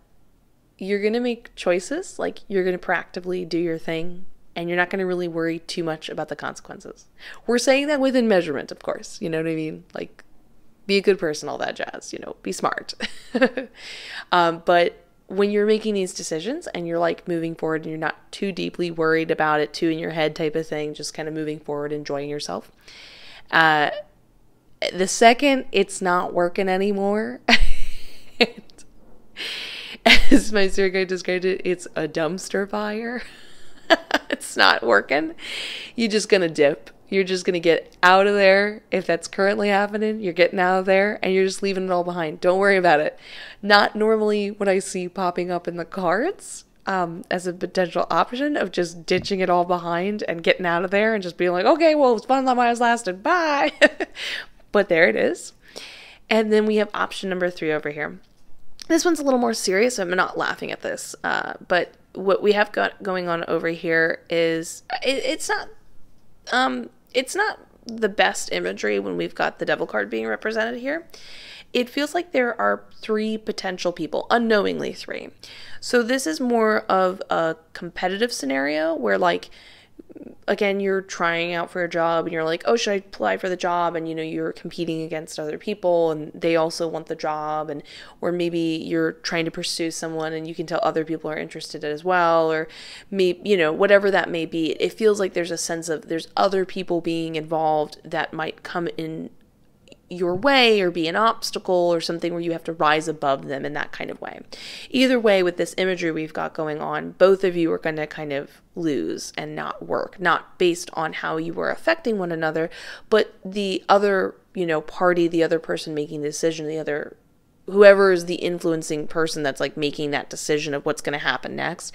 you're going to make choices, like you're going to proactively do your thing and you're not going to really worry too much about the consequences. We're saying that within measurement, of course, you know what I mean? Like, be a good person, all that jazz, you know, be smart. But when you're making these decisions and you're like moving forward and you're not too deeply worried about it, too in your head type of thing, just kind of moving forward, enjoying yourself. The second it's not working anymore, as my spirit guide described it, it's a dumpster fire. It's not working. You're just going to dip. You're just going to get out of there. If that's currently happening, you're getting out of there and you're just leaving it all behind. Don't worry about it. Not normally what I see popping up in the cards as a potential option of just ditching it all behind and getting out of there and just being like, okay, well, it's fun while it's lasted. Bye. But there it is. And then we have option number 3 over here. This one's a little more serious. I'm not laughing at this. But what we have got going on over here is it's not the best imagery when we've got the Devil card being represented here. It feels like there are 3 potential people, unknowingly 3. So this is more of a competitive scenario where, like, again, you're trying out for a job and you're like, oh, should I apply for the job? And, you know, you're competing against other people and they also want the job. And, or maybe you're trying to pursue someone and you can tell other people are interested as well, or maybe, you know, whatever that may be. It feels like there's a sense of there's other people being involved that might come in your way or be an obstacle or something where you have to rise above them in that kind of way. Either way, with this imagery we've got going on, both of you are going to kind of lose and not work, not based on how you were affecting one another, but the other, you know, party, the other person making the decision, the other, whoever is the influencing person that's like making that decision of what's going to happen next.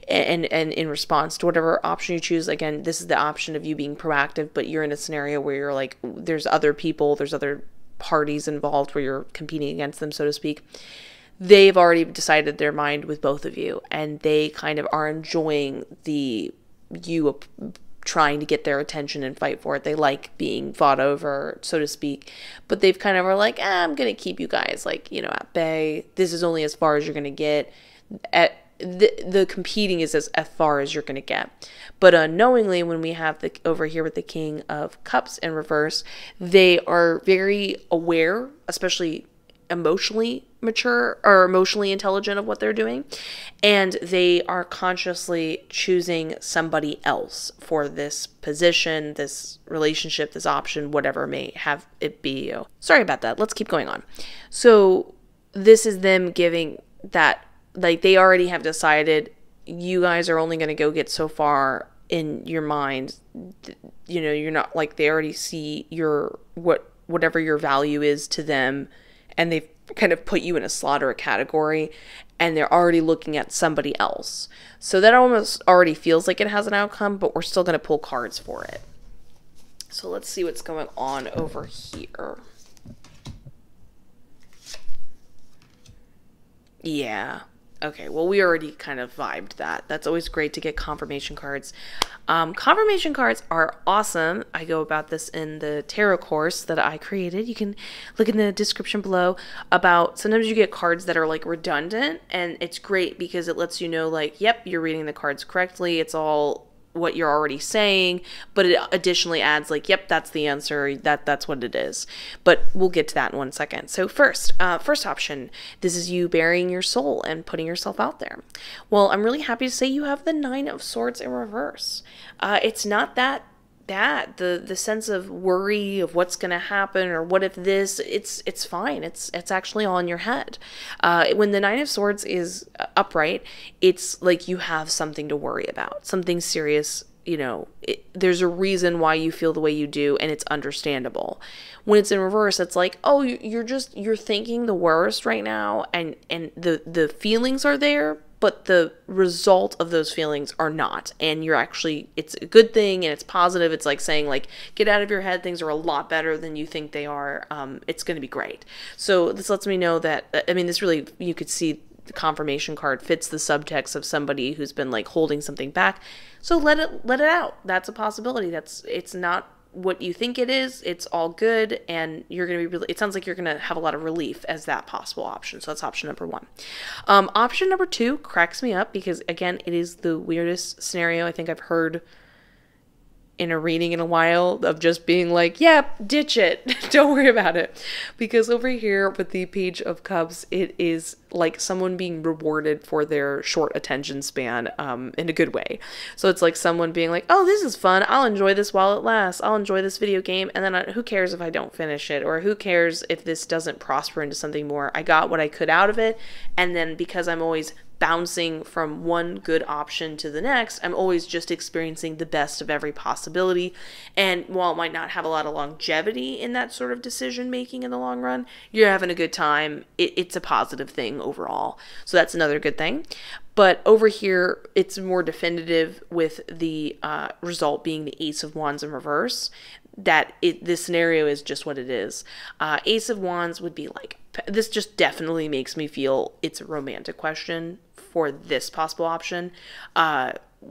And in response to whatever option you choose, again, this is the option of you being proactive, but you're in a scenario where you're like, there's other people, there's other parties involved where you're competing against them, so to speak. They've already decided their mind with both of you, and they kind of are enjoying you trying to get their attention and fight for it. They like being fought over, so to speak, but they've kind of are like, I'm going to keep you guys, like, you know, at bay. This is only as far as you're going to get. At the competing is as far as you're going to get. But unknowingly, when we have the over here with the King of Cups in reverse, they are very aware, especially emotionally mature or emotionally intelligent of what they're doing, and they are consciously choosing somebody else for this position, this relationship, this option, whatever may have it be. Sorry about that. Let's keep going on. So this is them giving that, like, they already have decided you guys are only going to go get so far in your mind. You know, you're not, like, they already see your whatever your value is to them, and they've kind of put you in a slot or a category, and they're already looking at somebody else. So that almost already feels like it has an outcome, but we're still going to pull cards for it. So let's see what's going on over here. Yeah. Okay, well, we already kind of vibed that. That's always great to get confirmation cards. Confirmation cards are awesome. I go about this in the tarot course that I created. You can look in the description below about, sometimes you get cards that are like redundant, and it's great because it lets you know, like, yep, you're reading the cards correctly. It's all what you're already saying, but it additionally adds, like, yep, that's the answer, that's what it is. But we'll get to that in 1 second. So first option, this is you burying your soul and putting yourself out there. Well, I'm really happy to say you have the 9 of Swords in reverse. It's not that bad. The sense of worry of what's going to happen or what if this, it's fine. It's actually all in your head. When the 9 of Swords is upright, it's like you have something to worry about, something serious. You know, there's a reason why you feel the way you do, and it's understandable. When it's in reverse, it's like, oh, you're thinking the worst right now, and the feelings are there, but the result of those feelings are not. And you're actually, it's a good thing and it's positive. It's like saying, like, get out of your head. Things are a lot better than you think they are. It's going to be great. So this lets me know that, I mean, this really, you could see the confirmation card fits the subtext of somebody who's been, like, holding something back. So let it out. That's a possibility. It's not what you think it is. It's all good, and you're going to be really, it sounds like you're going to have a lot of relief as that possible option. So that's option number 1. Option number 2 cracks me up because, again, it is the weirdest scenario I think I've heard in a reading in a while, of just being like, yep, ditch it. Don't worry about it. Because over here with the Page of Cups, it is like someone being rewarded for their short attention span, in a good way. So it's like someone being like, oh, this is fun. I'll enjoy this while it lasts. I'll enjoy this video game. And then who cares if I don't finish it? Or who cares if this doesn't prosper into something more? I got what I could out of it. And then because I'm always bouncing from one good option to the next, I'm always just experiencing the best of every possibility. And while it might not have a lot of longevity in that sort of decision making in the long run, you're having a good time. It's a positive thing overall. So that's another good thing. But over here, it's more definitive with the result being the Ace of Wands in reverse, that this scenario is just what it is. Ace of Wands would be like, this just definitely makes me feel it's a romantic question for this possible option,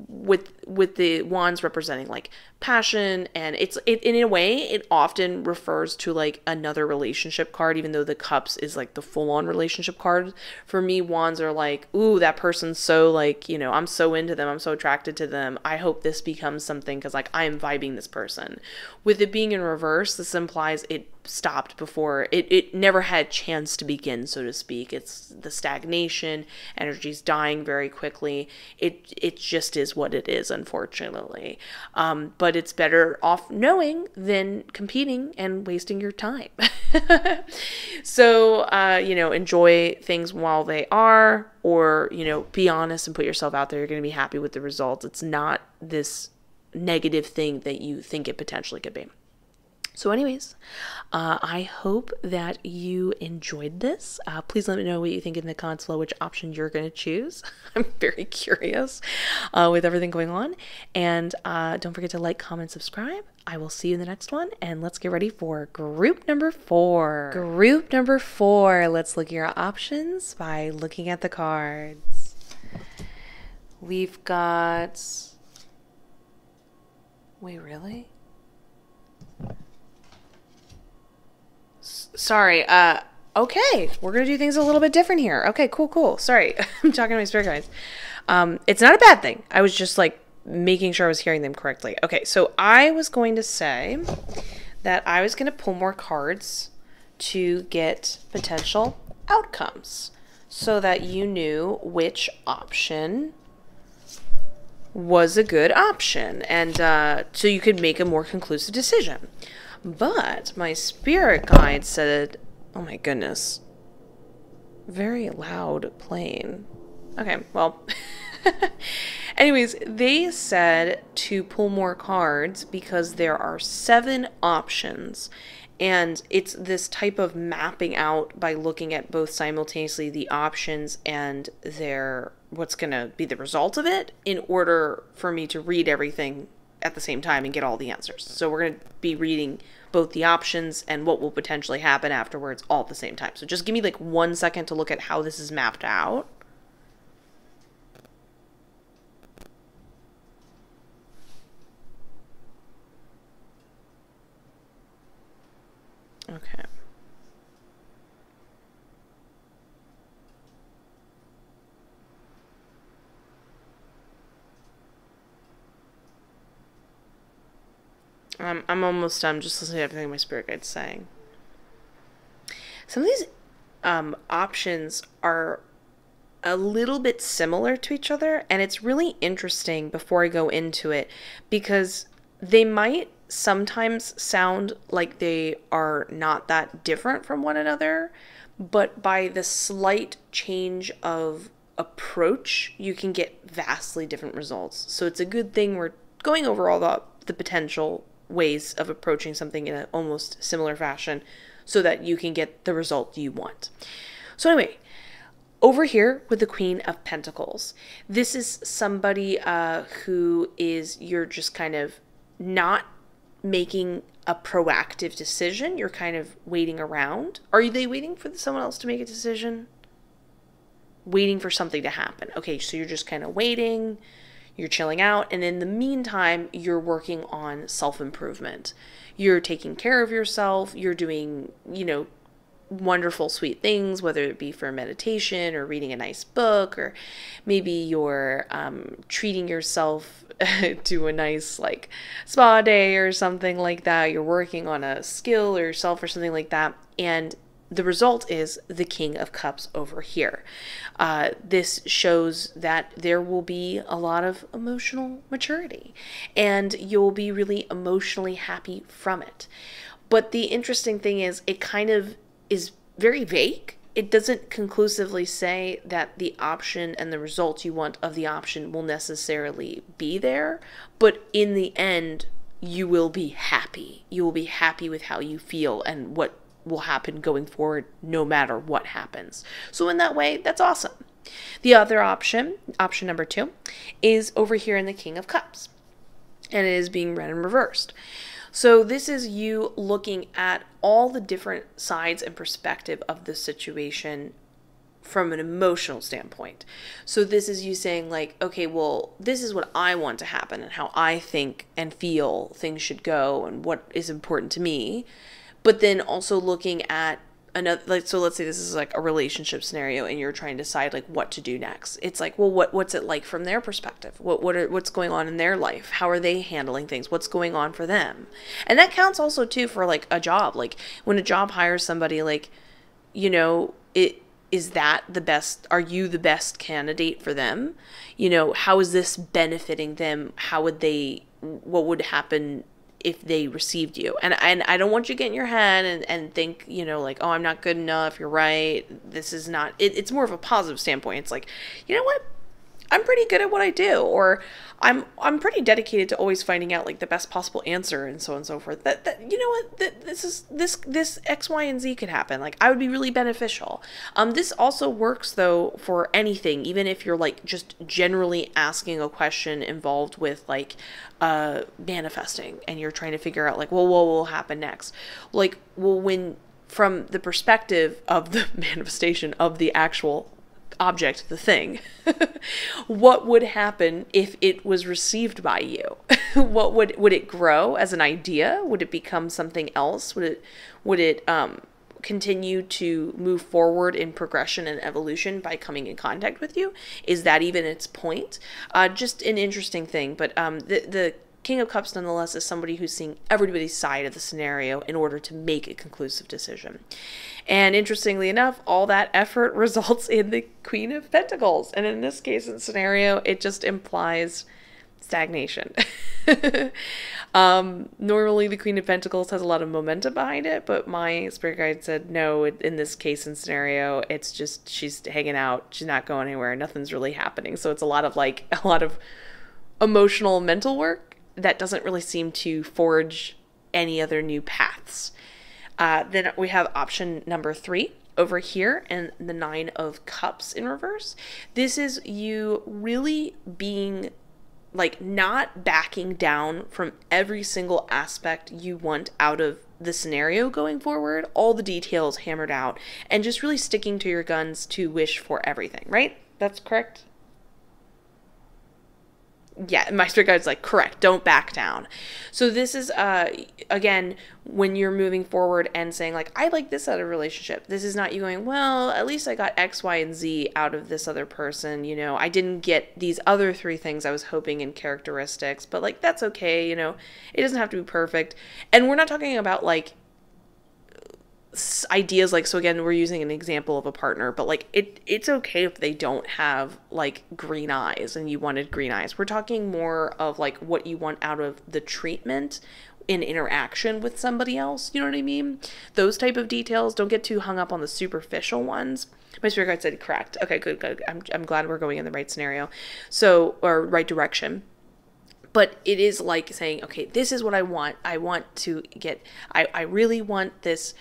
with the wands representing like passion, and it in a way it often refers to like another relationship card, even though the cups is like the full-on relationship card. For me, wands are like, ooh, that person's so, like, you know, I'm so into them, I'm so attracted to them, I hope this becomes something because, like, I am vibing this person. With it being in reverse, this implies it stopped before it never had a chance to begin, so to speak. It's the stagnation, energy's dying very quickly. It just is what it is, unfortunately. But it's better off knowing than competing and wasting your time. So you know, enjoy things while they are, or, you know, be honest and put yourself out there. You're going to be happy with the results. It's not this negative thing that you think it potentially could be. So anyways, I hope that you enjoyed this. Please let me know what you think in the comments below, which option you're going to choose. I'm very curious with everything going on. And don't forget to like, comment, subscribe. I will see you in the next one. And let's get ready for group number 4. Group number 4. Let's look at your options by looking at the cards. We've got... Wait, really? Sorry, okay, we're gonna do things a little bit different here. Okay, cool. Sorry, I'm talking to my spirit guides. It's not a bad thing. I was just, like, making sure I was hearing them correctly. Okay, so I was going to say that I was gonna pull more cards to get potential outcomes so that you knew which option was a good option, and so you could make a more conclusive decision. But my spirit guide said, oh my goodness, very loud plane. Okay, well, anyways, they said to pull more cards because there are 7 options. And it's this type of mapping out by looking at both simultaneously the options and what's going to be the result of it in order for me to read everything at the same time and get all the answers. So we're going to be reading both the options and what will potentially happen afterwards all at the same time. So just give me like 1 second to look at how this is mapped out. Okay. I'm almost done. Just listening to everything my spirit guide's saying. Some of these options are a little bit similar to each other, and it's really interesting before I go into it because they might sometimes sound like they are not that different from one another, but by the slight change of approach, you can get vastly different results. So it's a good thing we're going over all the potential ways of approaching something in an almost similar fashion so that you can get the result you want. So anyway, over here with the Queen of Pentacles, this is somebody who you're just kind of not making a proactive decision. You're kind of waiting around. Are they waiting for someone else to make a decision? Waiting for something to happen. Okay, so you're just kind of waiting, you're chilling out, and in the meantime, you're working on self-improvement. You're taking care of yourself, you're doing, wonderful, sweet things, whether it be for meditation or reading a nice book, or maybe you're treating yourself to a nice like spa day or something like that. You're working on a skill or yourself or something like that. And the result is the King of Cups over here. This shows that there will be a lot of emotional maturity and you'll be really emotionally happy from it. But the interesting thing is it kind of is very vague. It doesn't conclusively say that the option and the result you want of the option will necessarily be there, but in the end, you will be happy. You will be happy with how you feel and what will happen going forward no matter what happens. So in that way, that's awesome. The other option number 2, is over here in the King of Cups, and it is being read and reversed. So this is you looking at all the different sides and perspective of the situation from an emotional standpoint. So this is you saying like, okay, well, this is what I want to happen and how I think and feel things should go and what is important to me. But then also looking at another, like, so let's say this is like a relationship scenario and you're trying to decide like what to do next. It's like, well, what's it like from their perspective? What's going on in their life? How are they handling things? What's going on for them? And that counts also too for like a job. Like when a job hires somebody, like, is that the best? Are you the best candidate for them? How is this benefiting them? What would happen if they received you? And I don't want you to get in your head and think, like, oh, I'm not good enough. You're right. This is not, it's more of a positive standpoint. It's like, you know what? I'm pretty good at what I do, or I'm pretty dedicated to always finding out like the best possible answer and so on and so forth. That this X, Y, and Z could happen. Like I would be really beneficial. This also works though for anything, even if you're like just generally asking a question involved with like manifesting, and you're trying to figure out like, well, what will happen next? Like, well, when from the perspective of the manifestation of the actual object, the thing, what would happen if it was received by you? What would it grow as an idea? Would it become something else? Would it continue to move forward in progression and evolution by coming in contact with you? Is that even its point? Just an interesting thing. But the King of Cups, nonetheless, is somebody who's seeing everybody's side of the scenario in order to make a conclusive decision. And interestingly enough, all that effort results in the Queen of Pentacles. And in this case, in the scenario, it just implies stagnation. Normally the Queen of Pentacles has a lot of momentum behind it, but my spirit guide said no, in this case and scenario, it's just she's hanging out, she's not going anywhere, nothing's really happening. So it's a lot of emotional mental work that doesn't really seem to forge any other new paths. Then we have option number 3 over here, and the 9 of Cups in reverse. This is you really being like not backing down from every single aspect you want out of the scenario going forward, all the details hammered out, and just really sticking to your guns to wish for everything, right? That's correct? Yeah, my spirit guide's like, correct, don't back down. So this is, again, when you're moving forward and saying like, I like this other relationship. This is not you going, well, at least I got X, Y, and Z out of this other person. You know, I didn't get these other 3 things I was hoping in characteristics, but like, that's okay. You know, it doesn't have to be perfect. And we're not talking about like ideas like, so again, we're using an example of a partner, but like it's okay if they don't have like green eyes and you wanted green eyes. We're talking more of like what you want out of the treatment in interaction with somebody else. You know what I mean? Those type of details. Don't get too hung up on the superficial ones. My spirit guide said correct. Okay, good. I'm glad we're going in the right scenario. So, or right direction. But it is like saying, okay, this is what I want. I want to get, I really want this,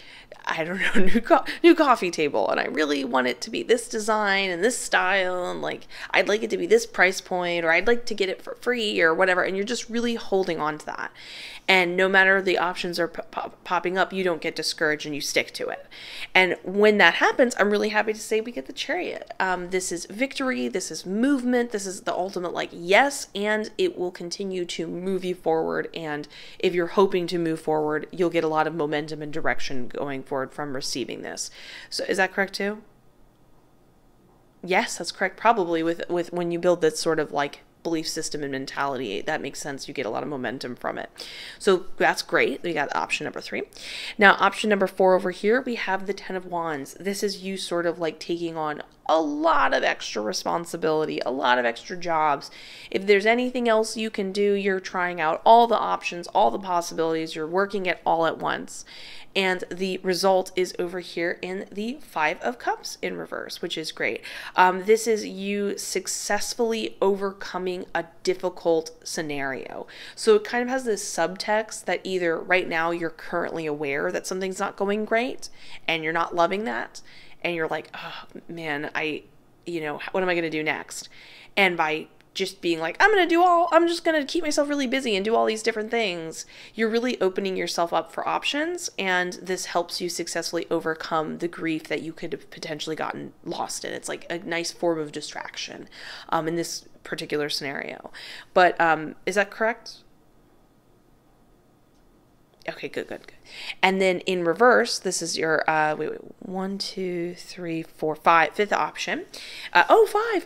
I don't know, new coffee table. And I really want it to be this design and this style. And like, I'd like it to be this price point, or I'd like to get it for free or whatever. And you're just really holding on to that. And no matter the options are popping up, you don't get discouraged and you stick to it. And when that happens, I'm really happy to say we get the Chariot. This is victory. This is movement. This is the ultimate like yes, and it will continue to move you forward. And if you're hoping to move forward, you'll get a lot of momentum and direction going forward from receiving this. So is that correct too? Yes, that's correct. Probably with when you build this sort of like belief system and mentality, that makes sense. You get a lot of momentum from it. So that's great. We got option number 3. Now, option number 4 over here, we have the 10 of Wands. This is you sort of like taking on a lot of extra responsibility, a lot of extra jobs. If there's anything else you can do, you're trying out all the options, all the possibilities, you're working it all at once. And the result is over here in the 5 of Cups in reverse, which is great. This is you successfully overcoming a difficult scenario. So it kind of has this subtext that either right now you're currently aware that something's not going great and you're not loving that. And you're like, oh man, what am I going to do next? And by just being like, I'm just going to keep myself really busy and do all these different things, you're really opening yourself up for options. And this helps you successfully overcome the grief that you could have potentially gotten lost in. It's like a nice form of distraction in this particular scenario. But is that correct? Okay, good. And then in reverse, this is your, 1, 2, 3, 4, 5, 5th option. 5.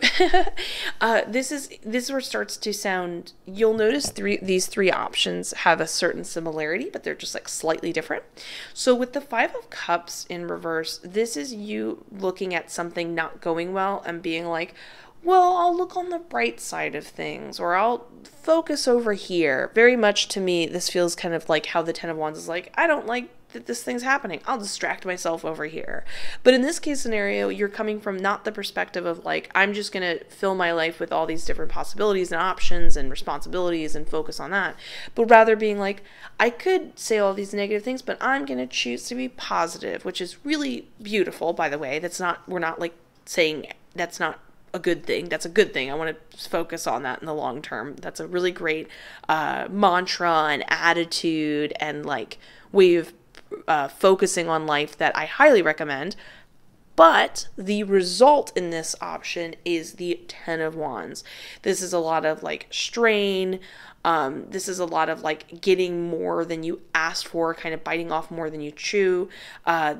This is where it starts to sound, you'll notice these 3 options have a certain similarity, but they're just like slightly different. So with the 5 of Cups in reverse, this is you looking at something not going well and being like, well, I'll look on the bright side of things, or I'll focus over here. Very much to me, this feels kind of like how the 10 of Wands is like, I don't like that this thing's happening. I'll distract myself over here. But in this case scenario, you're coming from not the perspective of like, I'm just going to fill my life with all these different possibilities and options and responsibilities and focus on that. But rather being like, I could say all these negative things, but I'm going to choose to be positive, which is really beautiful, by the way. We're not like saying that's not a good thing. That's a good thing. I want to focus on that in the long term. That's a really great mantra and attitude and like way of focusing on life that I highly recommend. But the result in this option is the 10 of Wands. This is a lot of like strain. This is a lot of like getting more than you asked for, kind of biting off more than you chew.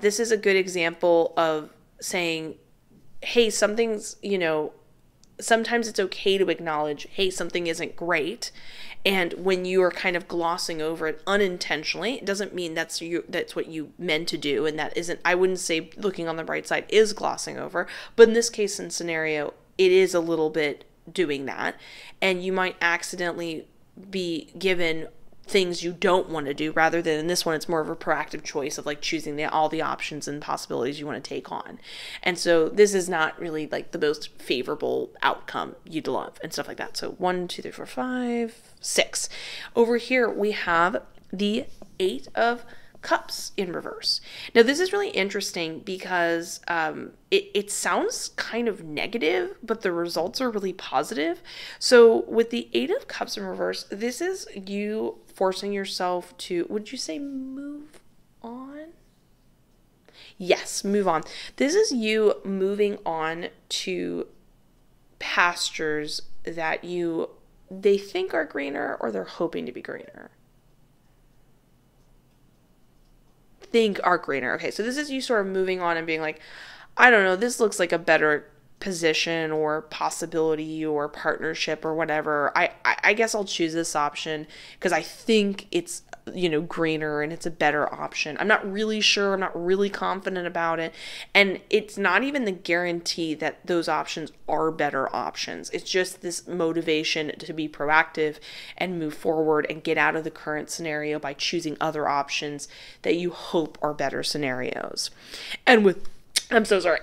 This is a good example of saying, hey, something's, sometimes it's okay to acknowledge, hey, something isn't great. And when you are kind of glossing over it unintentionally, it doesn't mean that's what you meant to do. And that isn't, I wouldn't say looking on the bright side is glossing over, but in this case and scenario, it is a little bit doing that. And you might accidentally be given things you don't want to do, rather than in this one, it's more of a proactive choice of like choosing all the options and possibilities you want to take on. And so this is not really like the most favorable outcome you'd love and stuff like that. So 1, 2, 3, 4, 5, 6. Over here, we have the 8 of Cups in reverse. Now this is really interesting because it sounds kind of negative, but the results are really positive. So with the 8 of Cups in reverse, this is you forcing yourself to, would you say move on? Yes, move on. This is you moving on to pastures that they think are greener, or they're hoping to be greener. Think are greener. Okay, so this is you sort of moving on and being like, I don't know, this looks like a better position or possibility or partnership or whatever. I guess I'll choose this option because I think it's, greener and it's a better option. I'm not really sure. I'm not really confident about it. And it's not even the guarantee that those options are better options. It's just this motivation to be proactive and move forward and get out of the current scenario by choosing other options that you hope are better scenarios. And I'm so sorry.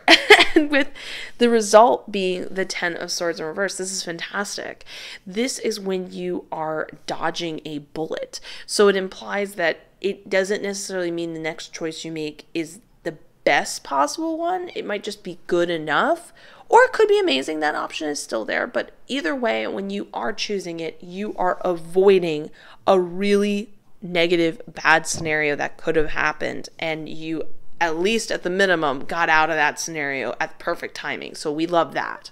And with the result being the 10 of Swords in reverse, this is fantastic. This is when you are dodging a bullet. So it implies that it doesn't necessarily mean the next choice you make is the best possible one. It might just be good enough, or it could be amazing. That option is still there. But either way, when you are choosing it, you are avoiding a really negative, bad scenario that could have happened, and you, at least at the minimum, got out of that scenario at perfect timing. So we love that.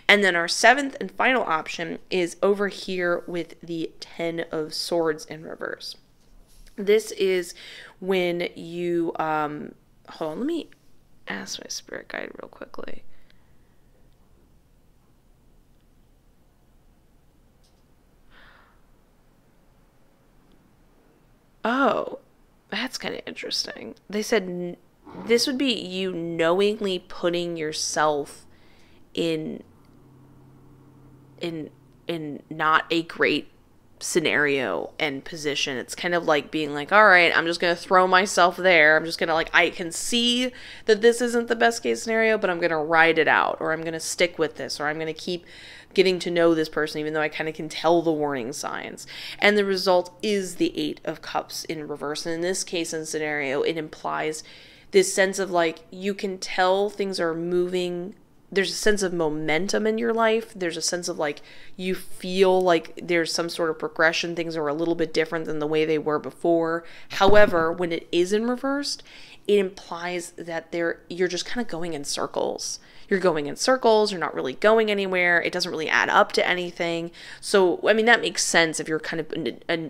And then our 7th and final option is over here with the 10 of Swords in reverse. This is when you, hold on, let me ask my spirit guide real quickly. Oh, that's kind of interesting. They said this would be you knowingly putting yourself in not a great scenario and position. It's kind of like being like, all right, I'm just going to throw myself there. I'm just going to, like, I can see that this isn't the best case scenario, but I'm going to ride it out, or I'm going to stick with this, or I'm going to keep getting to know this person, even though I kind of can tell the warning signs. And the result is the 8 of Cups in reverse. And in this case and scenario, it implies this sense of like, you can tell things are moving. There's a sense of momentum in your life. There's a sense of like, you feel like there's some sort of progression. Things are a little bit different than the way they were before. However, when it is in reversed, it implies that you're just kind of going in circles. You're going in circles. You're not really going anywhere. It doesn't really add up to anything. So, I mean, that makes sense if you're kind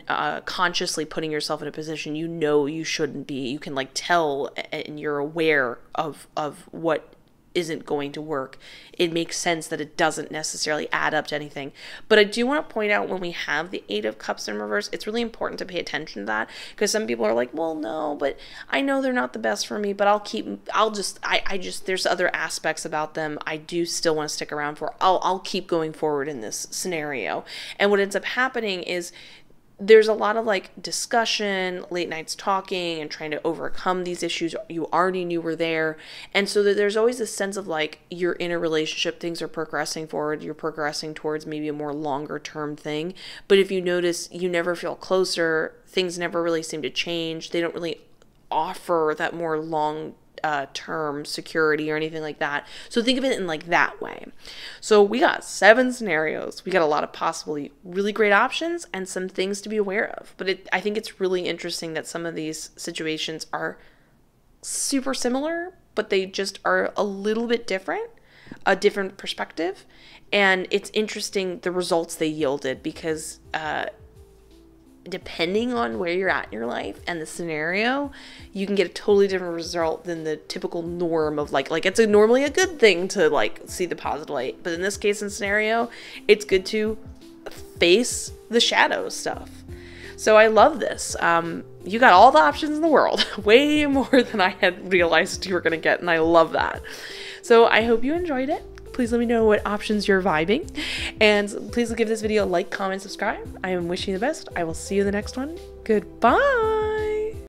of consciously putting yourself in a position you shouldn't be. You can like tell, and you're aware of what isn't going to work. It makes sense that it doesn't necessarily add up to anything. But I do want to point out, when we have the 8 of Cups in reverse, it's really important to pay attention to that, because some people are like, well, no, but I know they're not the best for me, but there's other aspects about them I do still want to stick around for. I'll keep going forward in this scenario. And what ends up happening is there's a lot of like discussion, late nights talking, and trying to overcome these issues you already knew were there. And so there's always this sense of like, you're in a relationship, things are progressing forward, you're progressing towards maybe a more longer term thing. But if you notice, you never feel closer, things never really seem to change. They don't really offer that more long term security or anything like that. So think of it in like that way. So we got 7 scenarios. We got a lot of possibly really great options and some things to be aware of. But I think it's really interesting that some of these situations are super similar, but they just are a little bit different, a different perspective. And it's interesting the results they yielded, because depending on where you're at in your life and the scenario, you can get a totally different result than the typical norm of like it's normally a good thing to like see the positive light. But in this case and scenario, it's good to face the shadow stuff. So I love this. You got all the options in the world, way more than I had realized you were going to get, and I love that. So I hope you enjoyed it. Please let me know what options you're vibing, and please give this video a like, comment, subscribe. I am wishing you the best. I will see you in the next one. Goodbye.